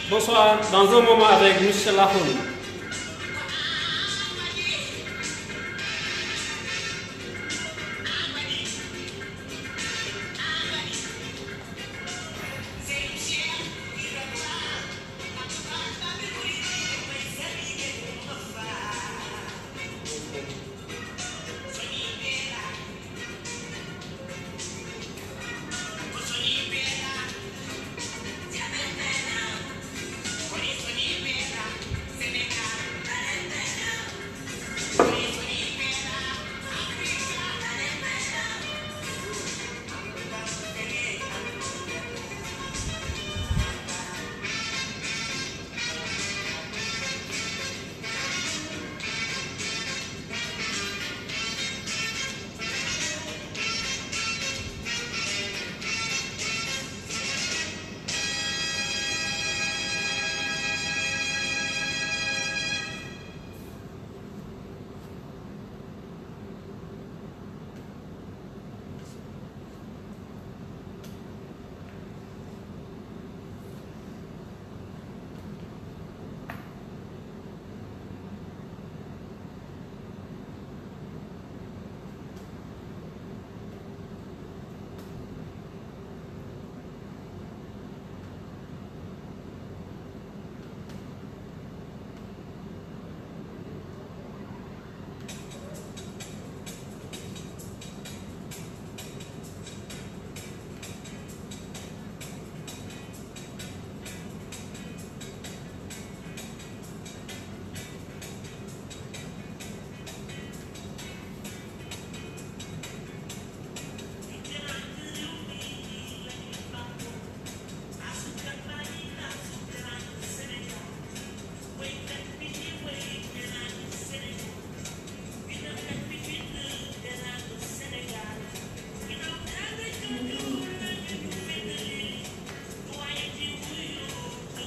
Bonsoir, dans un moment avec Michel Lafoun.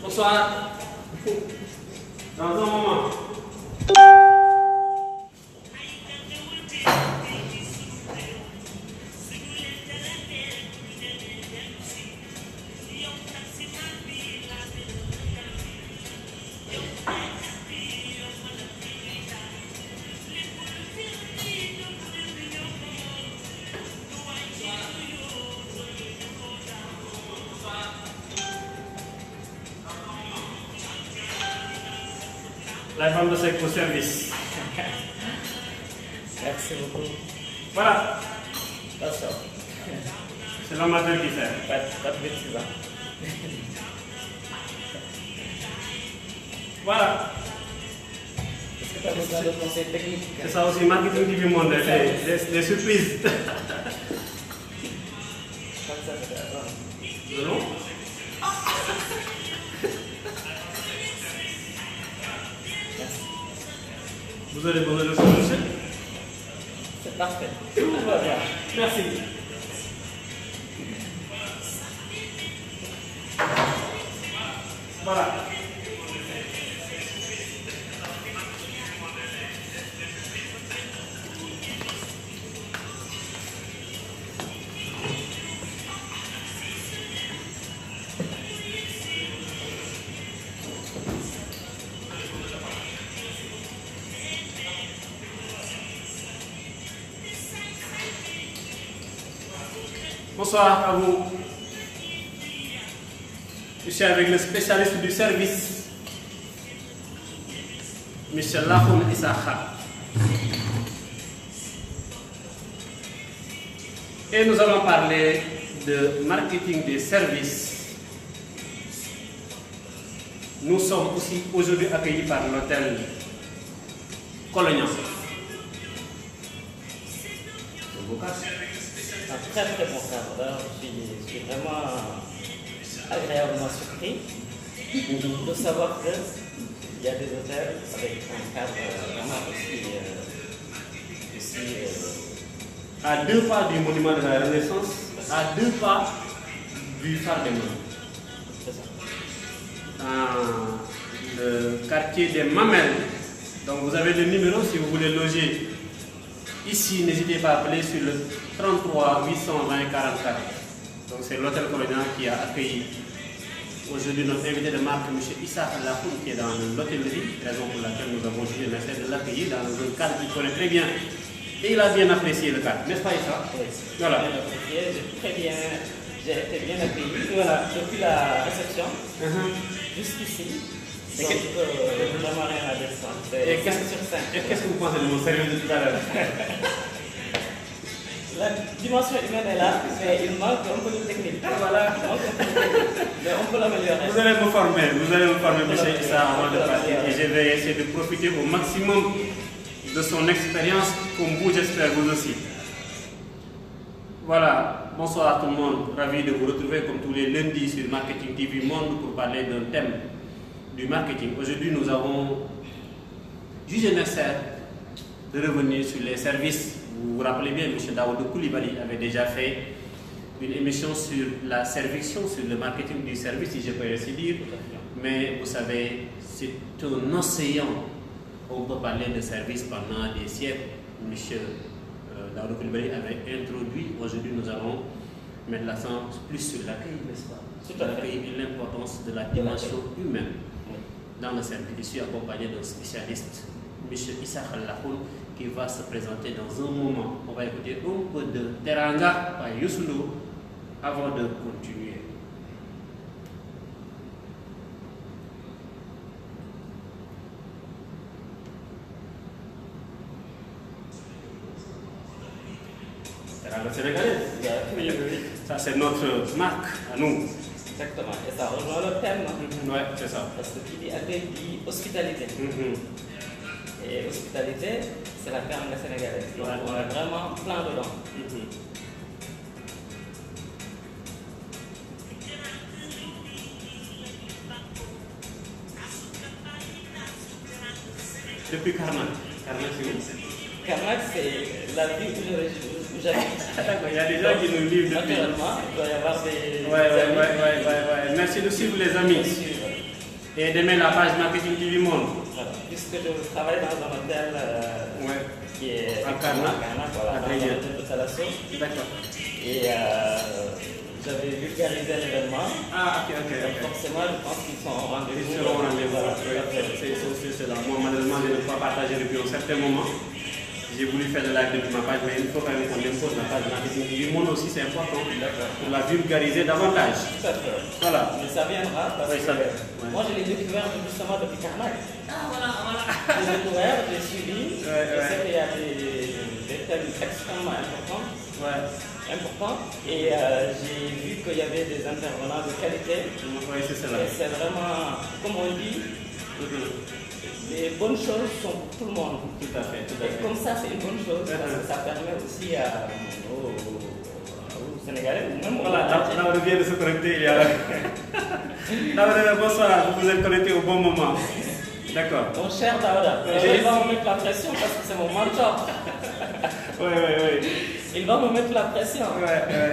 Bonsoir. Dans un moment. La femme de sexe au service. Merci beaucoup. Voilà, D'accord. c'est l'amateur qui fait. Pas de bêtises, hein. Voilà, Est-ce que tu as besoin de conseils techniques? c'est ça aussi, marketing du monde, des surprises. Comme ça, c'est d'accord. Non? Merci. Vous avez besoin de solution? C'est parfait. Tout va bien. Merci. Voilà. Bonsoir à vous. Je suis avec le spécialiste du service, Michel Lafoun Issakha. Et nous allons parler de marketing des services. Nous sommes aussi aujourd'hui accueillis par l'hôtel Colonial. Un très très bon cadre. D'ailleurs, je suis vraiment agréablement surpris de savoir qu'il y a des hôtels avec un cadre vraiment À 2 pas du monument de la Renaissance, à 2 pas du phare des Mamelles. c'est ça. Dans le quartier des Mamelles. Donc vous avez le numéro si vous voulez loger ici, n'hésitez pas à appeler sur le 33 820 44. Donc c'est l'hôtel Colonial qui a accueilli Aujourd'hui, notre invité de marque, M. Issa Lafoun, qui est dans l'hôtellerie, raison pour laquelle nous avons jugé nécessaire de l'accueillir dans un cadre qu'il connaît très bien. Et il a bien apprécié le cadre, n'est-ce pas Issa? Oui, voilà. J'ai été bien accueilli. Voilà, depuis la réception jusqu'ici. Donc, vraiment rien à dire. Et qu'est-ce que vous pensez de mon service de tout à l'heure? La dimension humaine est là, mais il manque un peu de technique. Voilà. Mais on peut l'améliorer. Vous allez me former, M. Issa, avant de partir. Et je vais essayer de profiter au maximum de son expérience, comme vous, j'espère vous aussi. Voilà, bonsoir à tout le monde. Ravi de vous retrouver comme tous les lundis sur Marketing TV Monde pour parler d'un thème du marketing. Aujourd'hui, nous avons jugé nécessaire de revenir sur les services. Vous vous rappelez bien, M. Daoudou Koulibaly avait déjà fait une émission sur la servition, sur le marketing du service, si je peux ainsi dire. Mais vous savez, c'est un océan. On peut parler de service pendant des siècles. M. Daoudou Koulibaly avait introduit. Aujourd'hui, nous allons mettre l'accent plus sur l'accueil, n'est-ce pas? Sur l'accueil et l'importance de la dimension humaine dans le service. Je suis accompagné d'un spécialiste, M. Issa Lafoun, qui va se présenter dans un moment. On va écouter un peu de Teranga par Youssou Ndour avant de continuer. Teranga sénégalaise. Oui, oui. Ça, c'est notre marque à nous. Exactement. Et ça rejoint le thème. Oui, c'est ça. Parce que qui dit accueil dit hospitalité. Et hospitalité, c'est la Teranga sénégalaise. Donc on est vraiment plein dedans. Depuis Karnak. Karnak, c'est où? Karnak, c'est la ville où j'habite. Il y a des gens qui nous livrent depuis. Naturellement, il doit y avoir des. Ouais. Merci de suivre les amis. Et d'aimer la page Marketing TV Monde. Voilà. Puisque je travaille dans un hôtel qui est à Karnak, voilà, dans l'hôtel de Talasso. D'accord. Et j'avais vulgarisé l'événement. Ah, ok. Forcément, je pense qu'ils sont au rendez-vous. Ils seront au rendez-vous. Voilà. C'est là. Moi, malheureusement, je ne peux pas partager depuis un certain moment. J'ai voulu faire de live depuis ma page, mais il faut quand même qu'on impose la page Marketing TV Monde aussi, c'est important pour la vulgariser davantage. Tout à fait. Voilà. Mais ça viendra parce que moi, je l'ai découvert justement depuis Karnak. Ah, voilà. Je l'ai découvert, j'ai suivi. Je sais qu'il y a des thèmes extrêmement importants. Et j'ai vu qu'il y avait des intervenants de qualité. Oui, c'est cela. Et c'est vraiment, comme on dit, les bonnes choses sont pour tout le monde. Tout à fait. Et comme ça, c'est une bonne chose parce que ça permet aussi aux Sénégalais, ou même voilà, là, on vient de se connecter. Daouda, bonsoir, vous vous êtes connecté au bon moment. D'accord. Mon cher Daouda, il va me mettre la pression parce que c'est mon mentor. Oui. Il va me mettre la pression.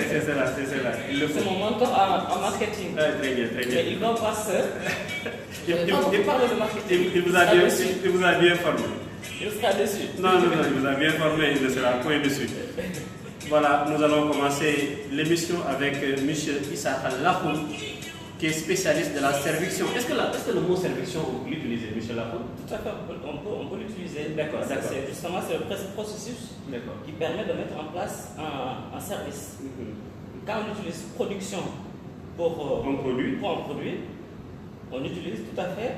C'est cela. C'est mon mentor en marketing. Très bien. Mais il va passer. Il parle de marketing. Il vous a bien formé. Il sera déçu. Non, il vous a bien formé, il ne sera point dessus. Voilà, nous allons commencer l'émission avec M. Issa Lafoun, qui est spécialiste de la serviction. Est-ce que le mot serviction, on peut l'utiliser, M. Lafoun? Tout à fait, on peut l'utiliser. D'accord. Justement, c'est le processus qui permet de mettre en place un service. Quand on utilise production pour un produit, on utilise tout à fait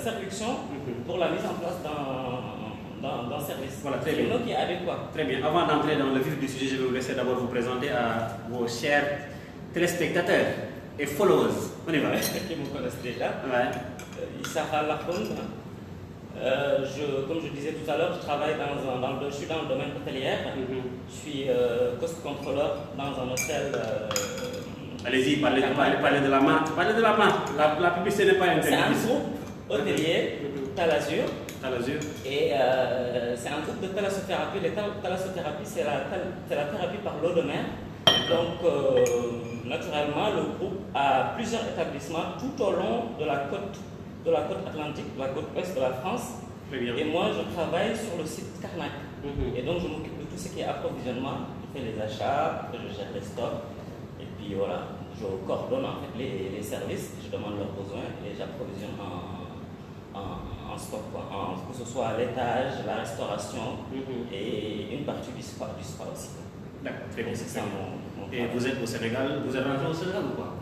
serviction pour la mise en place d'un service. Voilà, très bien. Qui est adéquat. Très bien. Avant d'entrer dans le vif du sujet, je vais vous laisser d'abord vous présenter à vos chers téléspectateurs et followers. On y va. Qui me connaissent déjà. Issa Lafoun. Comme je disais tout à l'heure, je travaille je suis dans le domaine hôtelier. Je suis cost controller dans un hôtel. Allez-y, parlez de la marque. Parlez de la marque. La publicité n'est pas interdite. C'est un groupe hôtelier, Talazur. Et c'est un groupe de thalassothérapie. La thalassothérapie, c'est la thérapie par l'eau de mer. Donc, naturellement, le groupe a plusieurs établissements tout au long de la côte atlantique, de la côte ouest de la France. Et moi, je travaille sur le site Karnak. Et donc, je m'occupe de tout ce qui est approvisionnement. Je fais les achats, après je gère les stocks. Et puis voilà, je coordonne en fait les services, je demande leurs besoins et j'approvisionne en stock, que ce soit l'étage, la restauration et une partie du spa aussi. D'accord, très bien. C'est ça mon Et vous êtes au Sénégal, vous êtes rentré au Sénégal ou pas?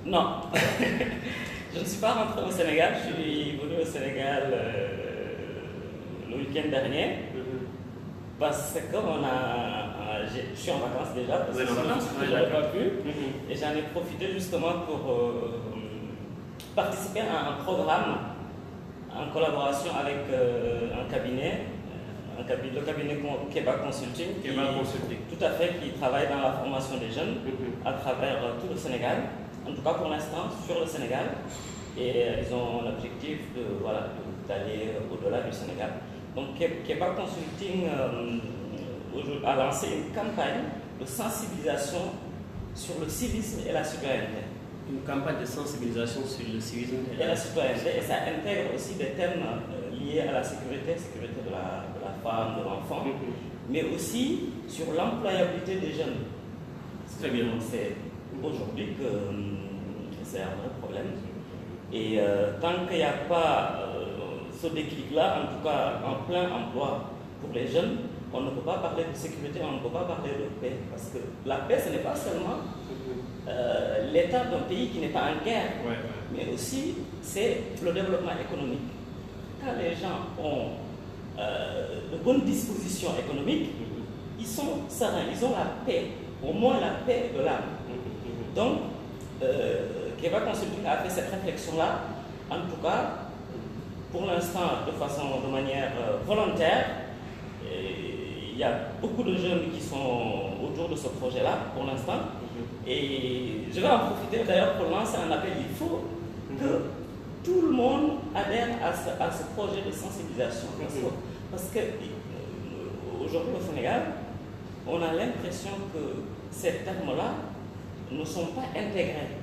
Non, je ne suis pas rentré au Sénégal, je suis venu au Sénégal le week-end dernier. Parce que je suis en vacances déjà, parce que je n'avais pas pu. Et j'en ai profité justement pour participer à un programme en collaboration avec un cabinet, le cabinet Keba Consulting. Tout à fait, qui travaille dans la formation des jeunes à travers tout le Sénégal, en tout cas pour l'instant sur le Sénégal. Et ils ont l'objectif d'aller au-delà du Sénégal. Donc Keba Consulting a lancé une campagne de sensibilisation sur le civisme et la citoyenneté. Une campagne de sensibilisation sur le civisme et la citoyenneté, et ça intègre aussi des thèmes liés à la sécurité de la femme, de l'enfant, mais aussi sur l'employabilité des jeunes. Très bien. C'est aujourd'hui que c'est un vrai problème. Et tant qu'il n'y a pas ce déclic-là, en tout cas en plein emploi pour les jeunes, on ne peut pas parler de sécurité, on ne peut pas parler de paix. Parce que la paix, ce n'est pas seulement l'état d'un pays qui n'est pas en guerre, mais aussi c'est le développement économique. Quand les gens ont de bonnes dispositions économiques, ils sont sereins, ils ont la paix, au moins la paix de l'âme. Donc, Keba Consulting a fait cette réflexion-là, en tout cas, pour l'instant, de manière volontaire. Il y a beaucoup de jeunes qui sont autour de ce projet-là, pour l'instant. Et je vais en profiter d'ailleurs pour lancer un appel. Il faut que tout le monde adhère à ce projet de sensibilisation. Parce que aujourd'hui au Sénégal, on a l'impression que ces termes-là ne sont pas intégrés.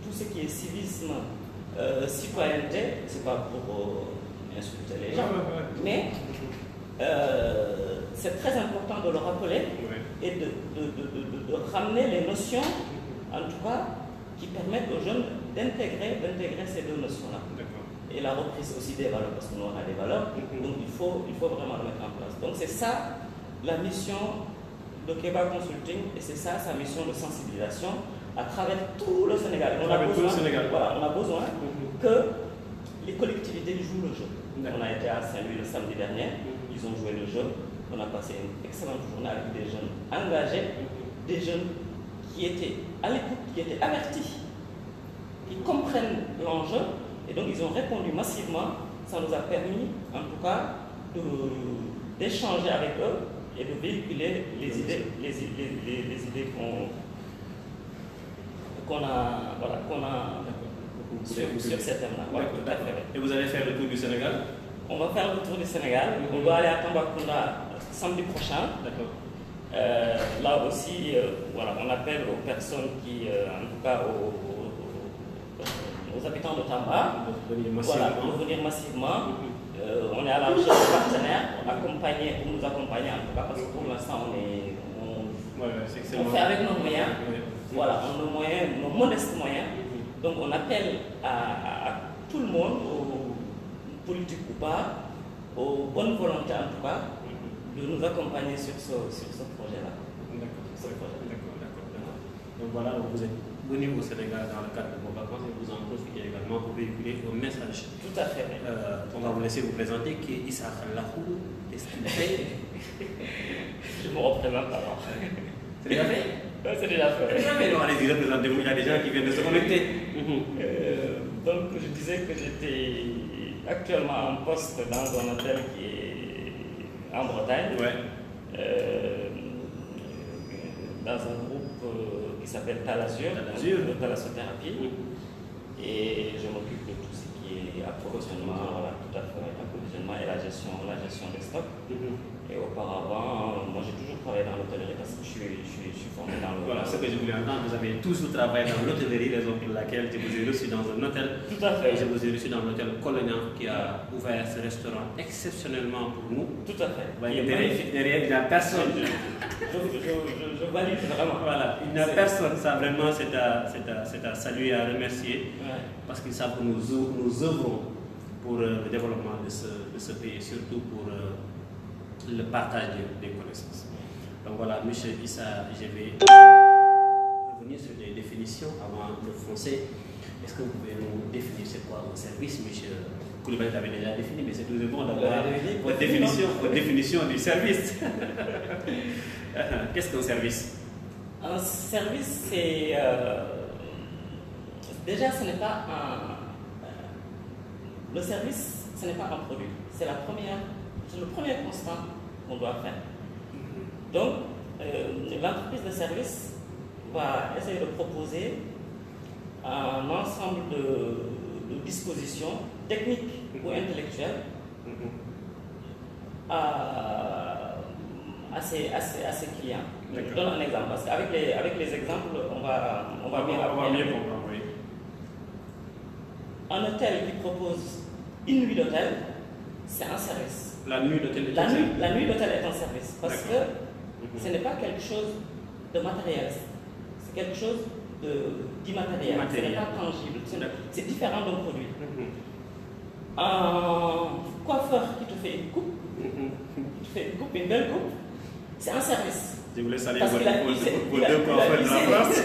Tout ce qui est civisme, citoyenneté, c'est pas pour insulter les gens, mais c'est très important de le rappeler et de ramener les notions, en tout cas, qui permettent aux jeunes d'intégrer ces deux notions-là. Et la reprise aussi des valeurs, parce que nous on a des valeurs, donc il faut vraiment le mettre en place. Donc c'est ça la mission de Keba Consulting, et c'est ça sa mission de sensibilisation à travers tout le Sénégal. On a besoin que les collectivités jouent le jeu. On a été à Saint-Louis le samedi dernier, ils ont joué le jeu, on a passé une excellente journée avec des jeunes engagés, des jeunes qui étaient à l'écoute, qui étaient avertis, qui comprennent l'enjeu, et donc ils ont répondu massivement. Ça nous a permis, en tout cas, d'échanger avec eux et de véhiculer les idées qu'on a sur ces thèmes-là. Et vous allez faire le tour du Sénégal? On va faire le tour du Sénégal. On va aller à Tambacounda samedi prochain. Là aussi, on appelle aux personnes qui, en tout cas aux habitants de Tamba, de venir massivement. On est à la recherche de partenaires pour nous accompagner en tout cas, parce que pour l'instant on fait avec nos moyens, nos modestes moyens. Donc on appelle à tout le monde, aux politiques ou pas, aux bonnes volontés en tout cas, de nous accompagner sur ce projet-là. D'accord. Donc voilà, vous êtes venu au Sénégal dans le cadre de vos vacances et vous en profitez également pour véhiculer un message. Tout à fait. On va vous laisser vous présenter qui est Issa Khallahou. Qu'est-ce qu'il fait? Je me représente alors. C'est déjà fait? Oui, c'est déjà fait. Mais non, allez-y, représentez-vous, il y a des gens qui viennent de se connecter. Donc je disais que j'étais actuellement en poste dans un hôtel qui est en Bretagne. Dans un groupe qui s'appelle Talasur, de thalassothérapie. Et je m'occupe de tout ce qui est approvisionnement, tout à fait, approvisionnement et la gestion gestion des stocks. Et auparavant, moi j'ai toujours travaillé dans l'hôtellerie parce que je suis formé dans le... Voilà ce que je voulais entendre. Vous avez toujours travaillé dans l'hôtellerie, raison pour laquelle je vous ai reçu dans un hôtel. Tout à fait. Et je vous ai reçu dans l'hôtel Colonial qui a ouvert ce restaurant exceptionnellement pour nous. Tout à fait. Derrière, il n'y a personne. Je valide vraiment. Voilà, il n'y a personne. Ça vraiment, c'est à saluer, à remercier. Ouais. Parce qu'ils savent que nous œuvrons pour le développement de ce pays, surtout pour le partage des connaissances. Donc voilà, M. Issa, je vais revenir sur les définitions avant le français. Est-ce que vous pouvez nous définir c'est quoi un service? M. Koulibaly l'avait déjà défini, mais c'est toujours bon d'avoir votre définition du service. Qu'est-ce qu'un service? Un service, c'est... déjà, ce n'est pas un... le service, ce n'est pas un produit. C'est le premier constat qu'on doit faire. Donc, l'entreprise de service va essayer de proposer un ensemble de dispositions techniques ou intellectuelles à ses clients. Je donne un exemple, parce qu'avec les exemples, on va bien comprendre. Oui. Un hôtel qui propose une nuit d'hôtel, c'est un service. La nuit d'hôtel est La nuit d'hôtel est un service, parce que ce n'est pas quelque chose de matériel, c'est quelque chose d'immatériel, ce n'est pas tangible, c'est différent d'un produit. Un coiffeur qui te fait une coupe, une belle coupe, c'est un service. Je voulais saluer Parce vos deux coiffeurs de la France.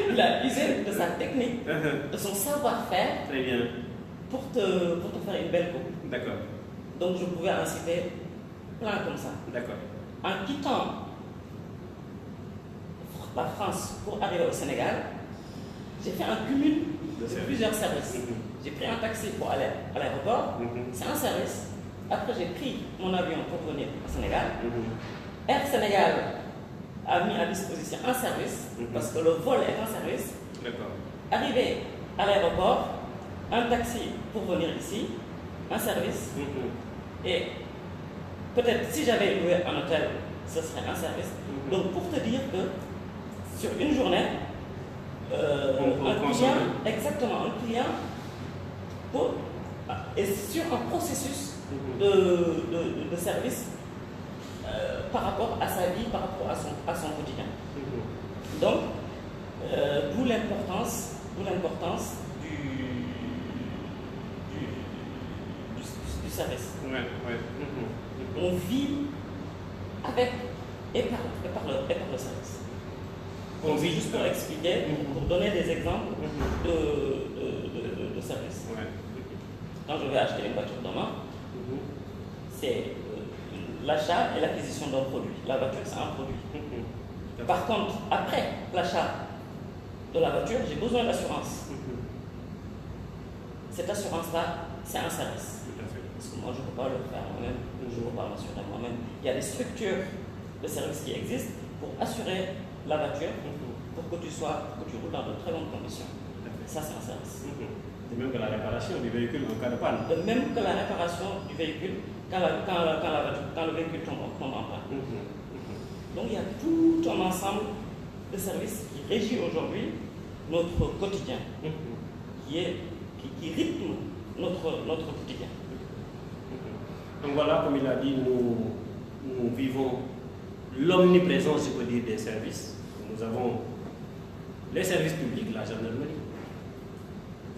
Il a usé de sa technique, de son savoir-faire. Très bien. Pour te faire une belle coupe. D'accord. Donc je pouvais en citer plein comme ça. D'accord. En quittant la France pour arriver au Sénégal, j'ai fait un cumul de plusieurs services. J'ai pris un taxi pour aller à l'aéroport, c'est un service. Après j'ai pris mon avion pour venir au Sénégal. Air Sénégal a mis à disposition un service, parce que le vol est un service. D'accord. Arrivé à l'aéroport, un taxi pour venir ici, un service. Et peut-être si j'avais loué un hôtel, ce serait un service. Donc pour te dire que sur une journée, un client est sur un processus de service par rapport à sa vie, par rapport à son quotidien. Donc, d'où l'importance du service. On vit avec et par le service. On vit juste pour expliquer, pour donner des exemples de service. Quand je vais acheter une voiture demain, c'est l'achat et l'acquisition d'un produit. La voiture, c'est un produit. Par contre, après l'achat de la voiture, j'ai besoin d'assurance. Cette assurance-là, c'est un service. Parce que moi, je ne peux pas le faire moi-même, je ne peux pas m'assurer moi-même. Il y a des structures de services qui existent pour assurer la voiture, pour que tu roules dans de très bonnes conditions. Ça, c'est un service. De même que la réparation du véhicule en cas de panne. De même que la réparation du véhicule quand le véhicule tombe en panne. Donc il y a tout un ensemble de services qui régit aujourd'hui notre quotidien, qui rythme notre quotidien. Donc voilà, comme il a dit, nous vivons l'omniprésence, je peux dire, des services. Nous avons les services publics, la gendarmerie,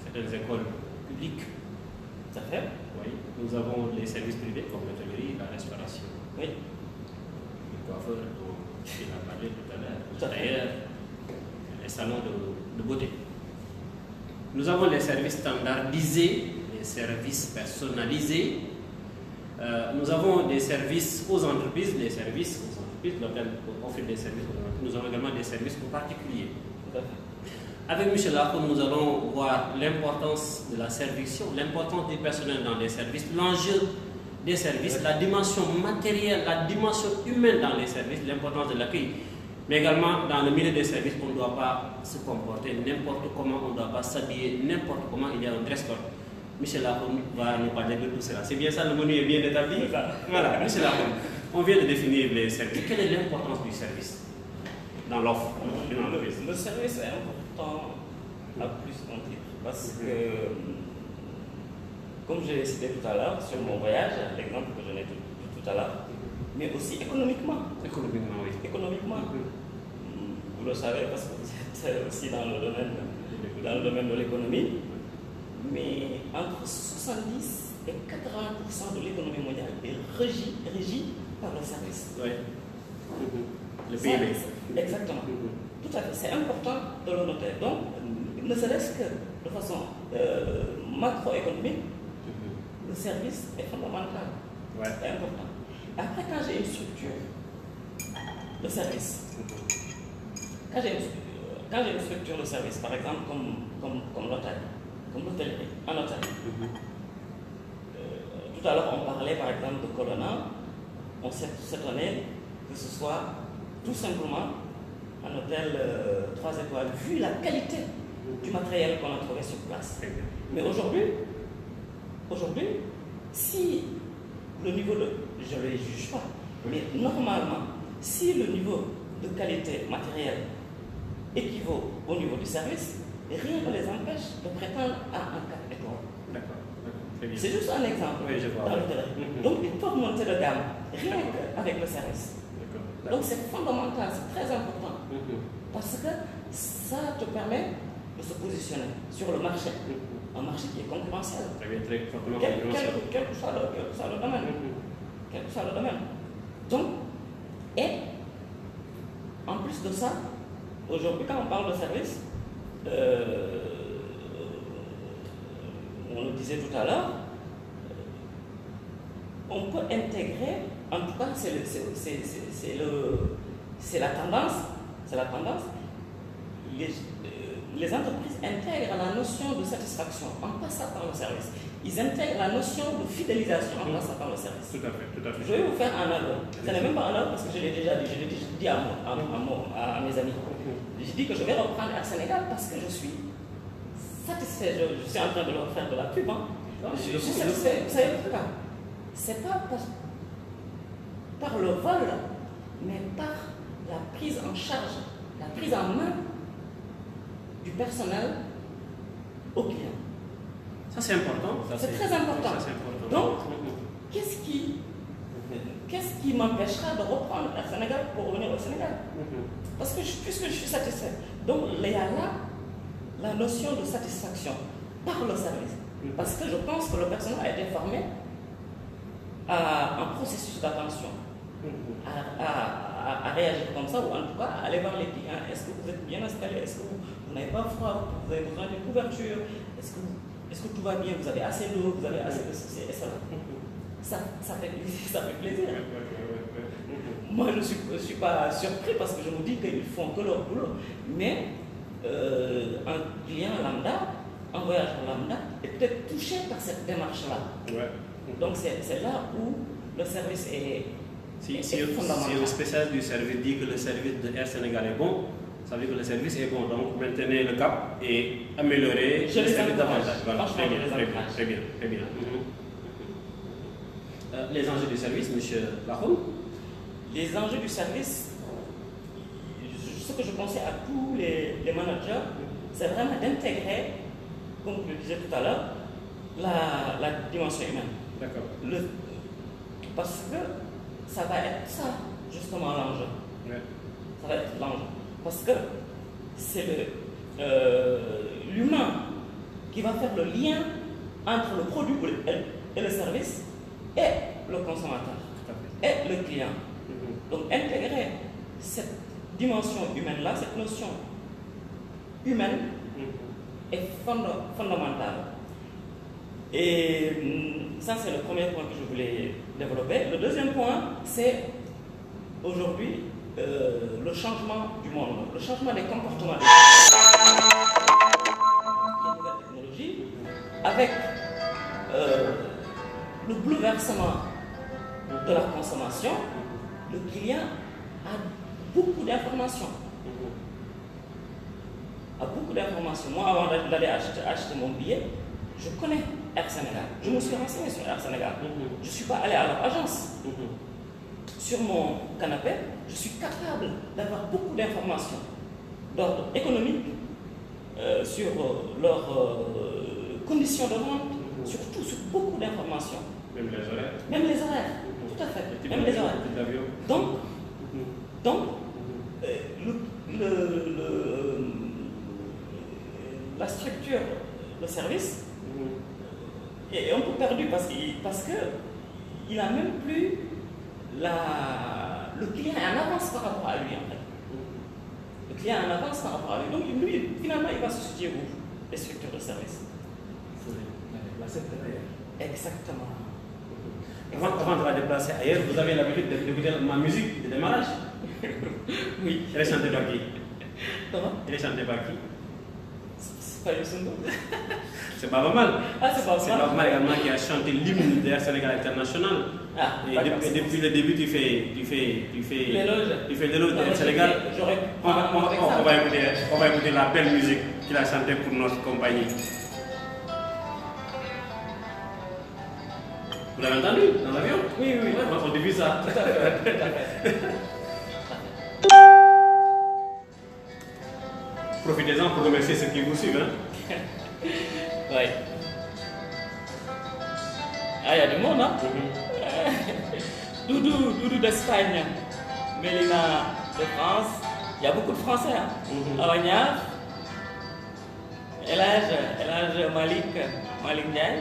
certaines écoles publiques. Ça fait? Oui. Nous avons les services privés comme l'hôtellerie, la restauration. Oui. Les coiffeurs dont il a parlé tout à l'heure. D'ailleurs, les salons de beauté. Nous avons les services standardisés, les services personnalisés. Nous avons des services aux entreprises, l'hôtel offre des services aux entreprises. Nous avons également des services aux particuliers. Avec M. Lako, nous allons voir l'importance de la servition, l'importance du personnel dans les services, l'enjeu des services, la dimension matérielle, la dimension humaine dans les services, l'importance de l'accueil. Mais également, dans le milieu des services, on ne doit pas se comporter n'importe comment, on ne doit pas s'habiller n'importe comment, il y a un dress code. Michel Lacombe va nous parler de tout cela. C'est bien ça, le menu est bien établi. Voilà, Michel Lacombe, on vient de définir les services. Quelle est l'importance du service dans l'offre d'une entreprise? Le service est important à plus d'un titre parce que, comme je l'ai cité tout à l'heure, sur mon voyage, l'exemple que je n'ai tout à l'heure, mais aussi économiquement. Économiquement, oui. Économiquement. Vous le savez parce que vous êtes aussi dans le domaine de l'économie. Mais entre 70 et 80% de l'économie mondiale est régie par le service. Oui. Le PIB. Exactement. Tout à fait. C'est important de le noter. Donc, ne serait-ce que de façon macroéconomique, le service est fondamental. Ouais. C'est important. Après, quand j'ai une structure de service, quand j'ai une structure de service, par exemple comme l'hôtel, comme l'hôtellerie, un hôtel. Tout à l'heure, on parlait par exemple de Colonna. On s'est étonné que ce soit tout simplement un hôtel 3 étoiles, vu la qualité du matériel qu'on a trouvé sur place. Mais aujourd'hui, si le niveau de... Je ne les juge pas, mais normalement, si le niveau de qualité matérielle équivaut au niveau du service, rien ne les empêche de prétendre à un 4 étoiles. D'accord. Très bien. C'est juste un exemple Oui, je vois. dans l'hôtellerie. Donc, il faut monter de gamme, rien qu'avec le service. Donc, c'est fondamental, c'est très important. Parce que ça te permet de se positionner sur le marché. Un marché qui est concurrentiel. Très fortement Quel concurrentiel. que soit le domaine. Quel que soit le domaine. Donc, et en plus de ça, aujourd'hui, quand on parle de service, on le disait tout à l'heure, on peut intégrer, en tout cas c'est la tendance, les entreprises intègrent la notion de satisfaction en passant par le service. Ils intègrent la notion de fidélisation en passant par le service. Tout à fait. Je vais vous faire un aveu. Ce n'est même pas un aveu parce que je l'ai déjà dit, à mes amis. J'ai dit que je vais reprendre Air Sénégal parce que je suis satisfait. Je suis en train de leur faire de la pub. Je suis satisfait. Vous savez pourquoi? C'est pas par le vol, mais par la prise en charge, la prise en main du personnel au client. Ça, c'est important. C'est très important. Ça, c'est important. Donc, qu'est-ce qui m'empêchera de reprendre Air Sénégal pour revenir au Sénégal? Parce que puisque je suis satisfait. Donc, il y a là la notion de satisfaction par le service. Parce que je pense que le personnel a été formé à un processus d'attention, à réagir comme ça, ou en tout cas à aller voir les clients. Est-ce que vous êtes bien installé? Est-ce que vous n'avez pas froid? Vous avez besoin d'une couverture? Est-ce que tout va bien? Vous avez assez d'eau? Vous avez assez de ceci et cela? Ça fait plaisir. Moi, je ne suis pas surpris parce que je me dis qu'ils font que leur boulot. Mais un client lambda, un voyageur lambda, est peut-être touché par cette démarche-là. Ouais. Donc, c'est là où le service est fondamental. Si le spécialiste du service dit que le service de Air Sénégal est bon, ça veut dire que le service est bon. Donc, maintenez le cap et améliorez le service davantage. Voilà. Très bien. Les enjeux du service, M. Lacombe? Les enjeux du service, ce que je conseille à tous les managers, c'est vraiment d'intégrer, comme je le disais tout à l'heure, la dimension humaine. D'accord. Parce que ça va être ça, justement, l'enjeu. Ouais. Ça va être l'enjeu. Parce que c'est l'humain qui va faire le lien entre le produit et le service et le consommateur et le client. Donc intégrer cette dimension humaine-là, cette notion humaine est fondamentale. Et ça, c'est le premier point que je voulais développer. Le deuxième point, c'est aujourd'hui le changement du monde, le changement des comportements des nouvelles technologies, avec le bouleversement de la consommation. Le client a beaucoup d'informations. Moi, avant d'aller acheter mon billet, je connais Air Sénégal. Je me suis renseigné sur Air Sénégal. Je ne suis pas allé à leur agence. Sur mon canapé, je suis capable d'avoir beaucoup d'informations d'ordre économique, sur leurs conditions de vente, surtout sur beaucoup d'informations. Même les horaires. Même les horaires, tout à fait. Même les horaires. Donc, la structure, le service est un peu perdu parce qu'il n'a même plus le client est en avance par rapport à lui en fait. Le client est en avance par rapport à lui. Donc lui, finalement, il va se situer où? Les structures de service. La secrétaire. Exactement. Avant de la déplacer ailleurs, vous avez l'habitude d'écouter ma musique de démarrage? Oui. Elle est chantée par qui? Comment? Elle est chantée par qui? C'est pas Youssou N'Dour. C'est pas mal. Ah, c'est pas mal. C'est pas mal également qui a chanté l'hymne d'Air Sénégal International. Ah, et depuis le début, tu fais l'éloge. Tu fais l'éloge d'Air Sénégal. On va écouter la belle musique qu'il a chantée pour notre compagnie. Vous l'avez entendu dans l'avion? Oui. Ouais, on diffuse ça. Tout à fait. Profitez-en pour remercier ceux qui vous suivent. Hein? Oui. Ah, il y a du monde, hein? Doudou d'Espagne, Mélina de France, il y a beaucoup de Français. Hein? Awanya, Elage Malik Ndiaye,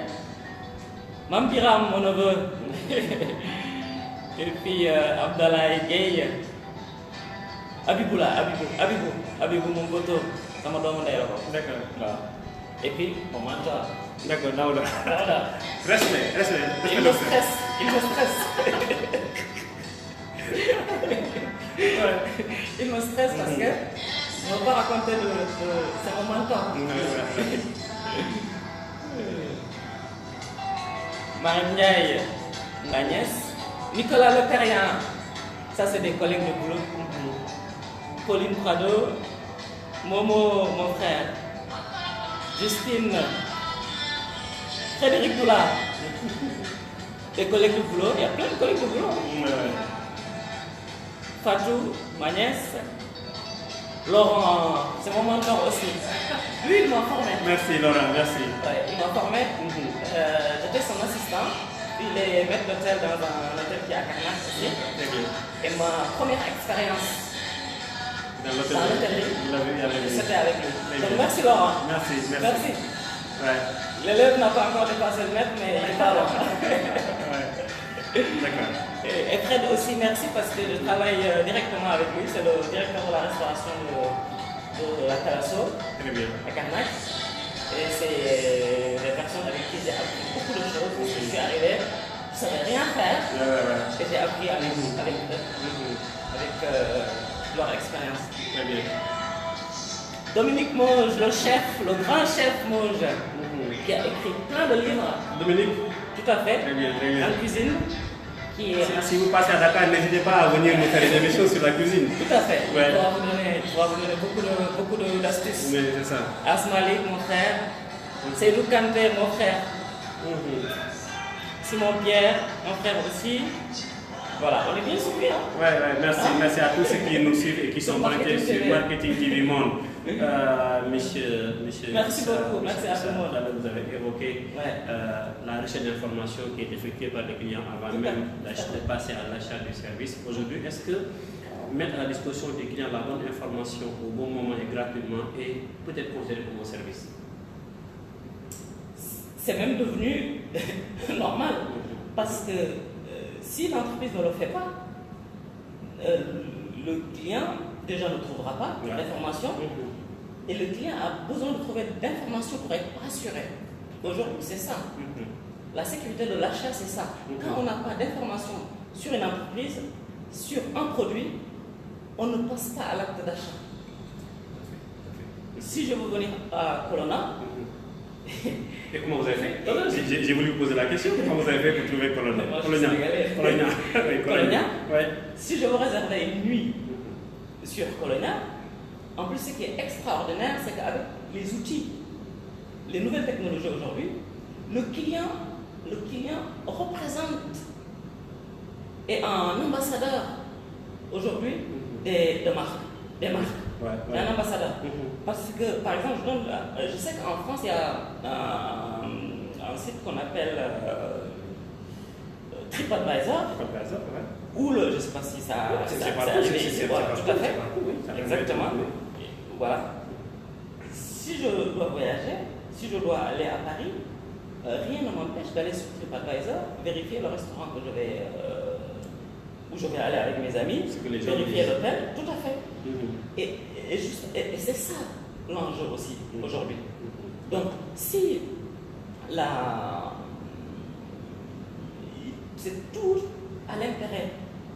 Mampiram, mon neveu, et puis Abdallah Gueye, Abibou, mon poteau, ça m'a donné un D'accord. Et puis, on mange. D'accord, là. Respect. Il me stresse. Il me stresse parce que je ne veux pas raconter c'est mon mentor. Marine Ndiaye, ma nièce. Nicolas Le Perrien, ça c'est des collègues de boulot. Pauline Prado, Momo, mon frère. Justine, Frédéric Doula, des collègues de boulot, il y a plein de collègues de boulot. Fatou, ma nièce, Laurent, c'est mon mentor aussi. Lui, il m'a formé. Merci Laurent, merci. Ouais, il m'a formé, j'étais son assistant, il est maître d'hôtel dans un hôtel qui est à Carnac aussi. Et ma première expérience dans l'hôtellerie, c'était avec lui. Donc merci Laurent. Merci. Ouais. L'élève n'a pas encore dépassé le maître, mais il va loin. D'accord. Et Fred aussi, merci parce que je travaille directement avec lui. C'est le directeur de la restauration de la Thalasso, à Carnac. Et c'est des personnes avec qui j'ai appris beaucoup de choses. Parce que je suis arrivé, je ne savais rien faire. Et j'ai appris avec leur expérience. Très bien. Dominique Mauge, le chef, le grand chef Mauge, qui a écrit plein de livres. Dominique? Tout à fait. Très bien. En cuisine. Si vous passez à Dakar, n'hésitez pas à venir nous faire des émissions sur la cuisine. Tout à fait. Ouais. Il pourra vous donner beaucoup d'astuces. Oui, c'est ça. Asmalik, mon frère. Seydou Kanté, mon frère. Simon Pierre, mon frère aussi. Voilà, on est bien suivis. Hein? Ouais, merci à tous ceux qui nous suivent et qui sont connectés sur Marketing TV Monde. Monsieur, merci beaucoup, merci à tout le monde. Vous avez évoqué la recherche d'informations qui est effectuée par les clients avant même de passer à l'achat du service. Aujourd'hui, est-ce que mettre à la disposition des clients la bonne information au bon moment et gratuitement est peut-être considéré comme un service? C'est même devenu normal parce que si l'entreprise ne le fait pas, le client déjà ne trouvera pas l'information et le client a besoin de trouver d'informations pour être rassuré. Aujourd'hui, c'est ça. La sécurité de l'achat, c'est ça. Quand on n'a pas d'informations sur une entreprise, sur un produit, on ne passe pas à l'acte d'achat. Si je veux venir à Colonna, et comment vous avez fait? J'ai voulu vous poser la question. Comment vous avez fait pour trouver Colonna? Colonna. Si je veux réserver une nuit sur Colonna, en plus ce qui est extraordinaire, c'est qu'avec les outils, les nouvelles technologies aujourd'hui, le client représente, est un ambassadeur aujourd'hui des marques. Ouais. Un ambassadeur. Parce que, par exemple, je sais qu'en France, il y a un site qu'on appelle TripAdvisor. Où je ne sais pas si ça c'est arrivé ici. Voilà, tout à fait. Exactement. Voilà. Si je dois voyager, si je dois aller à Paris, rien ne m'empêche d'aller sur TripAdvisor, vérifier le restaurant que où je vais aller avec mes amis, vérifier l'hôtel, tout à fait. Et c'est ça l'enjeu aussi aujourd'hui. Donc, si c'est tout à l'intérêt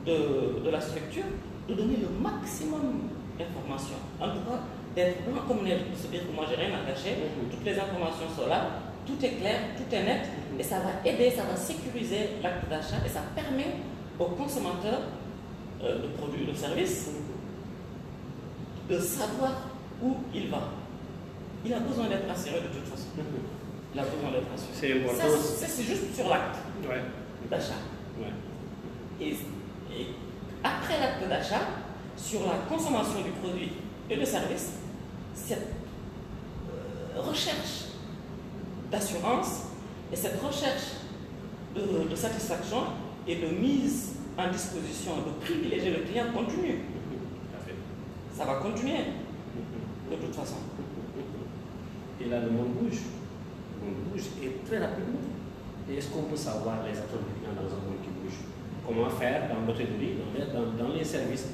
de la structure de donner le maximum d'informations. En tout cas, d'être blanc comme neige, de se dire que moi j'ai rien à cacher, toutes les informations sont là, tout est clair, tout est net, et ça va aider, ça va sécuriser l'acte d'achat et ça permet aux consommateurs de produits, de services, de savoir où il va. Il a besoin d'être assuré de toute façon. Il a besoin d'être assuré. C'est important. Ça, c'est juste sur l'acte d'achat. Et après l'acte d'achat, sur la consommation du produit et du service, cette recherche d'assurance et cette recherche de satisfaction et de mise en disposition de privilégier le client continue. Ça va continuer de toute façon. Et là, le monde bouge. Le monde bouge et très rapidement. Et est-ce qu'on peut savoir les attentes des clients dans un monde qui bouge? Comment faire dans l'hôtellerie, dans les services,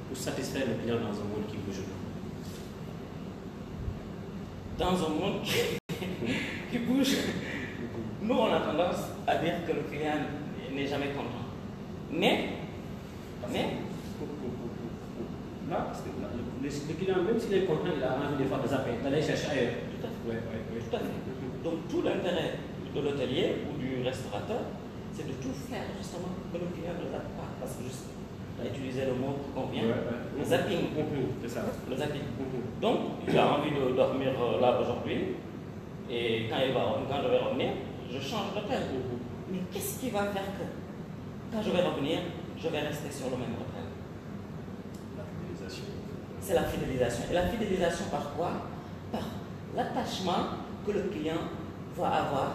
pour satisfaire le client dans un monde qui bouge? Dans un monde qui bouge, nous on a tendance à dire que le client n'est jamais content. Mais là, le client, même s'il est content, il a envie des fois de zapper, d'aller chercher ailleurs. Tout à fait. Tout à fait. Donc tout l'intérêt de l'hôtelier ou du restaurateur, c'est de tout faire justement que le client ne zappe pas. Parce que juste, utiliser le mot qui convient, le zapping. C'est ça. Le zapping. Donc, il a envie de dormir là aujourd'hui, et quand je vais revenir, je change d'hôtel. Mais qu'est-ce qui va faire que, quand je vais revenir, je vais rester sur le même hôtel? La fidélisation. C'est la fidélisation. Et la fidélisation par quoi? Par l'attachement que le client va avoir,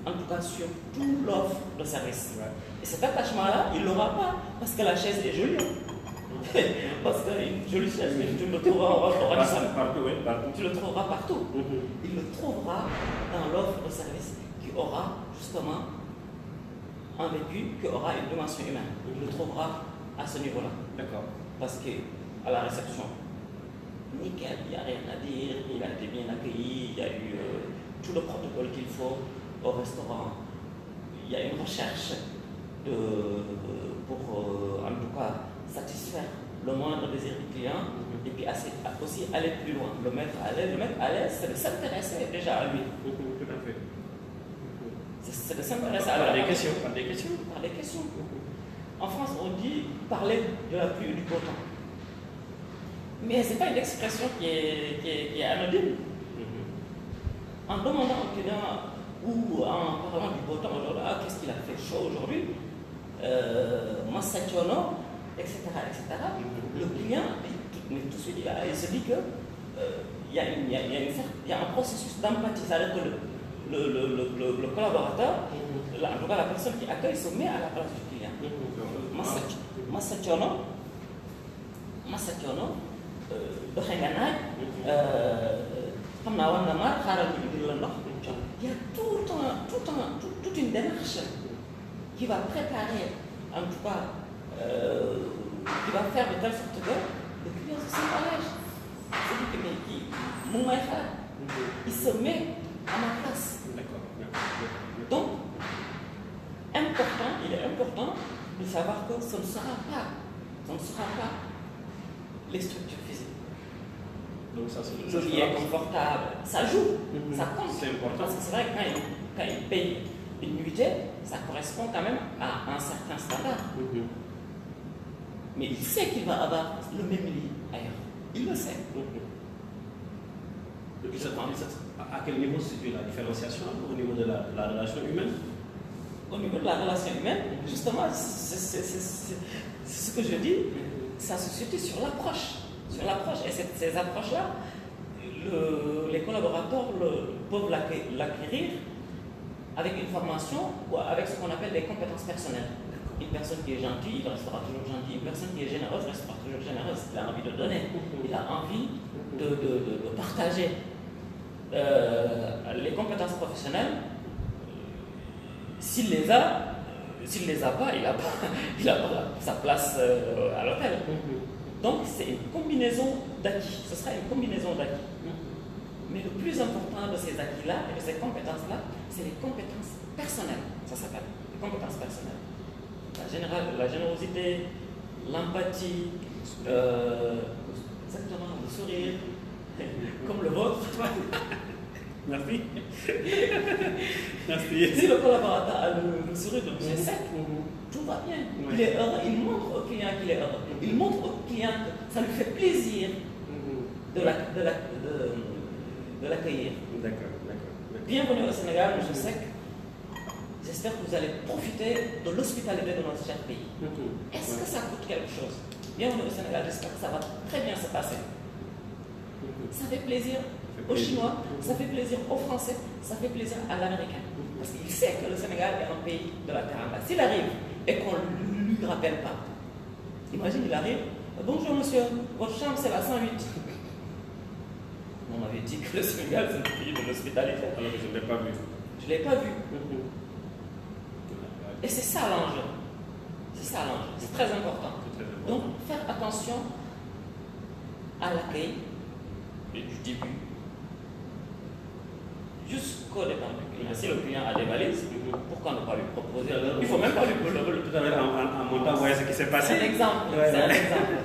en tout cas sur toute l'offre de service. Et cet attachement-là, il ne l'aura pas parce que la chaise est jolie. Parce qu'une jolie chaise, tu le trouveras au restaurant. Tu le trouveras partout. Il le trouvera dans l'offre de service qui aura justement un vécu, qui aura une dimension humaine. Il le trouvera à ce niveau-là. D'accord. Parce qu'à la réception, nickel, il n'y a rien à dire, il a été bien accueilli, il y a eu tout le protocole qu'il faut au restaurant. Il y a une recherche pour en tout cas satisfaire le moindre désir du client et puis aussi aller plus loin. Le mettre à l'aise, c'est de s'intéresser déjà à lui. Tout à fait. C'est de s'intéresser à lui. Par des questions. En France, on dit parler de la pluie et du beau temps. Mais ce n'est pas une expression qui est anodine. En demandant au client ou en parlant du beau temps aujourd'hui, qu'est-ce qu'il a fait chaud aujourd'hui, Massachiono, etc. Le client, tout de suite, il se dit que il y a un processus d'empathie. C'est-à-dire que le collaborateur, en tout cas la personne qui accueille, se met à la place du client. Massachiono, doxe nga naaj xam naa war nga maar xaaral ñu indil la ndox. Il y a toute une démarche qui va préparer, en tout cas, qui va faire de telle sorte que le client se sent à l'aise. Il se met à ma place. Donc, il est important de savoir que ce ne sera pas les structures physiques. Donc ça, le lit est confortable, ça joue, ça compte. C'est important. Parce que c'est vrai que quand il paye une nuitée, ça correspond quand même à un certain standard. Mais il sait qu'il va avoir le même lit ailleurs. Il le sait. À quel niveau se situe la différenciation au niveau de la relation humaine? Au niveau de la relation humaine, justement, c'est ce que je dis, ça se situe sur l'approche. Sur l'approche. Et ces approches-là, les collaborateurs peuvent l'acquérir avec une formation ou avec ce qu'on appelle des compétences personnelles. Une personne qui est gentille, il restera toujours gentil. Une personne qui est généreuse restera toujours généreuse. Il a envie de donner, il a envie de partager. Les compétences professionnelles, s'il les a pas, il n'a pas sa place à l'hôtel. Donc c'est une combinaison d'acquis. Ce sera une combinaison d'acquis. Mais le plus important de ces acquis-là et de ces compétences-là, c'est les compétences personnelles. Ça s'appelle les compétences personnelles. La générosité, l'empathie, exactement, le sourire, comme le vôtre. Merci. Merci. Si le collaborateur a le sourire de M. Sec, tout va bien. Il est heureux, il montre au client qu'il est heureux. Il montre au client que ça lui fait plaisir de l'accueillir. D'accord. Bienvenue au Sénégal, M. Sec. J'espère que vous allez profiter de l'hospitalité de notre cher pays. Est-ce que ça coûte quelque chose? Bienvenue au Sénégal, j'espère que ça va très bien se passer. Ça fait plaisir aux Chinois, ça fait plaisir aux Français, ça fait plaisir à l'Américain. Parce qu'il sait que le Sénégal est un pays de la teranga. S'il arrive et qu'on ne lui rappelle pas, imagine, il arrive, bonjour monsieur, votre chambre c'est la 108. On m'avait dit que le Sénégal c'est un pays de l'hospitalité. Alors que je ne l'ai pas vu. Je ne l'ai pas vu. Et c'est ça l'enjeu. C'est ça l'enjeu. C'est très important. Donc, faire attention à l'accueil du début jusqu'au départ du client. Si le client a des valises, pourquoi ne pas lui proposer? Il ne faut même pas lui proposer. Tout à l'heure, en montant, voyez ce qui s'est passé. C'est un exemple. C'est un exemple.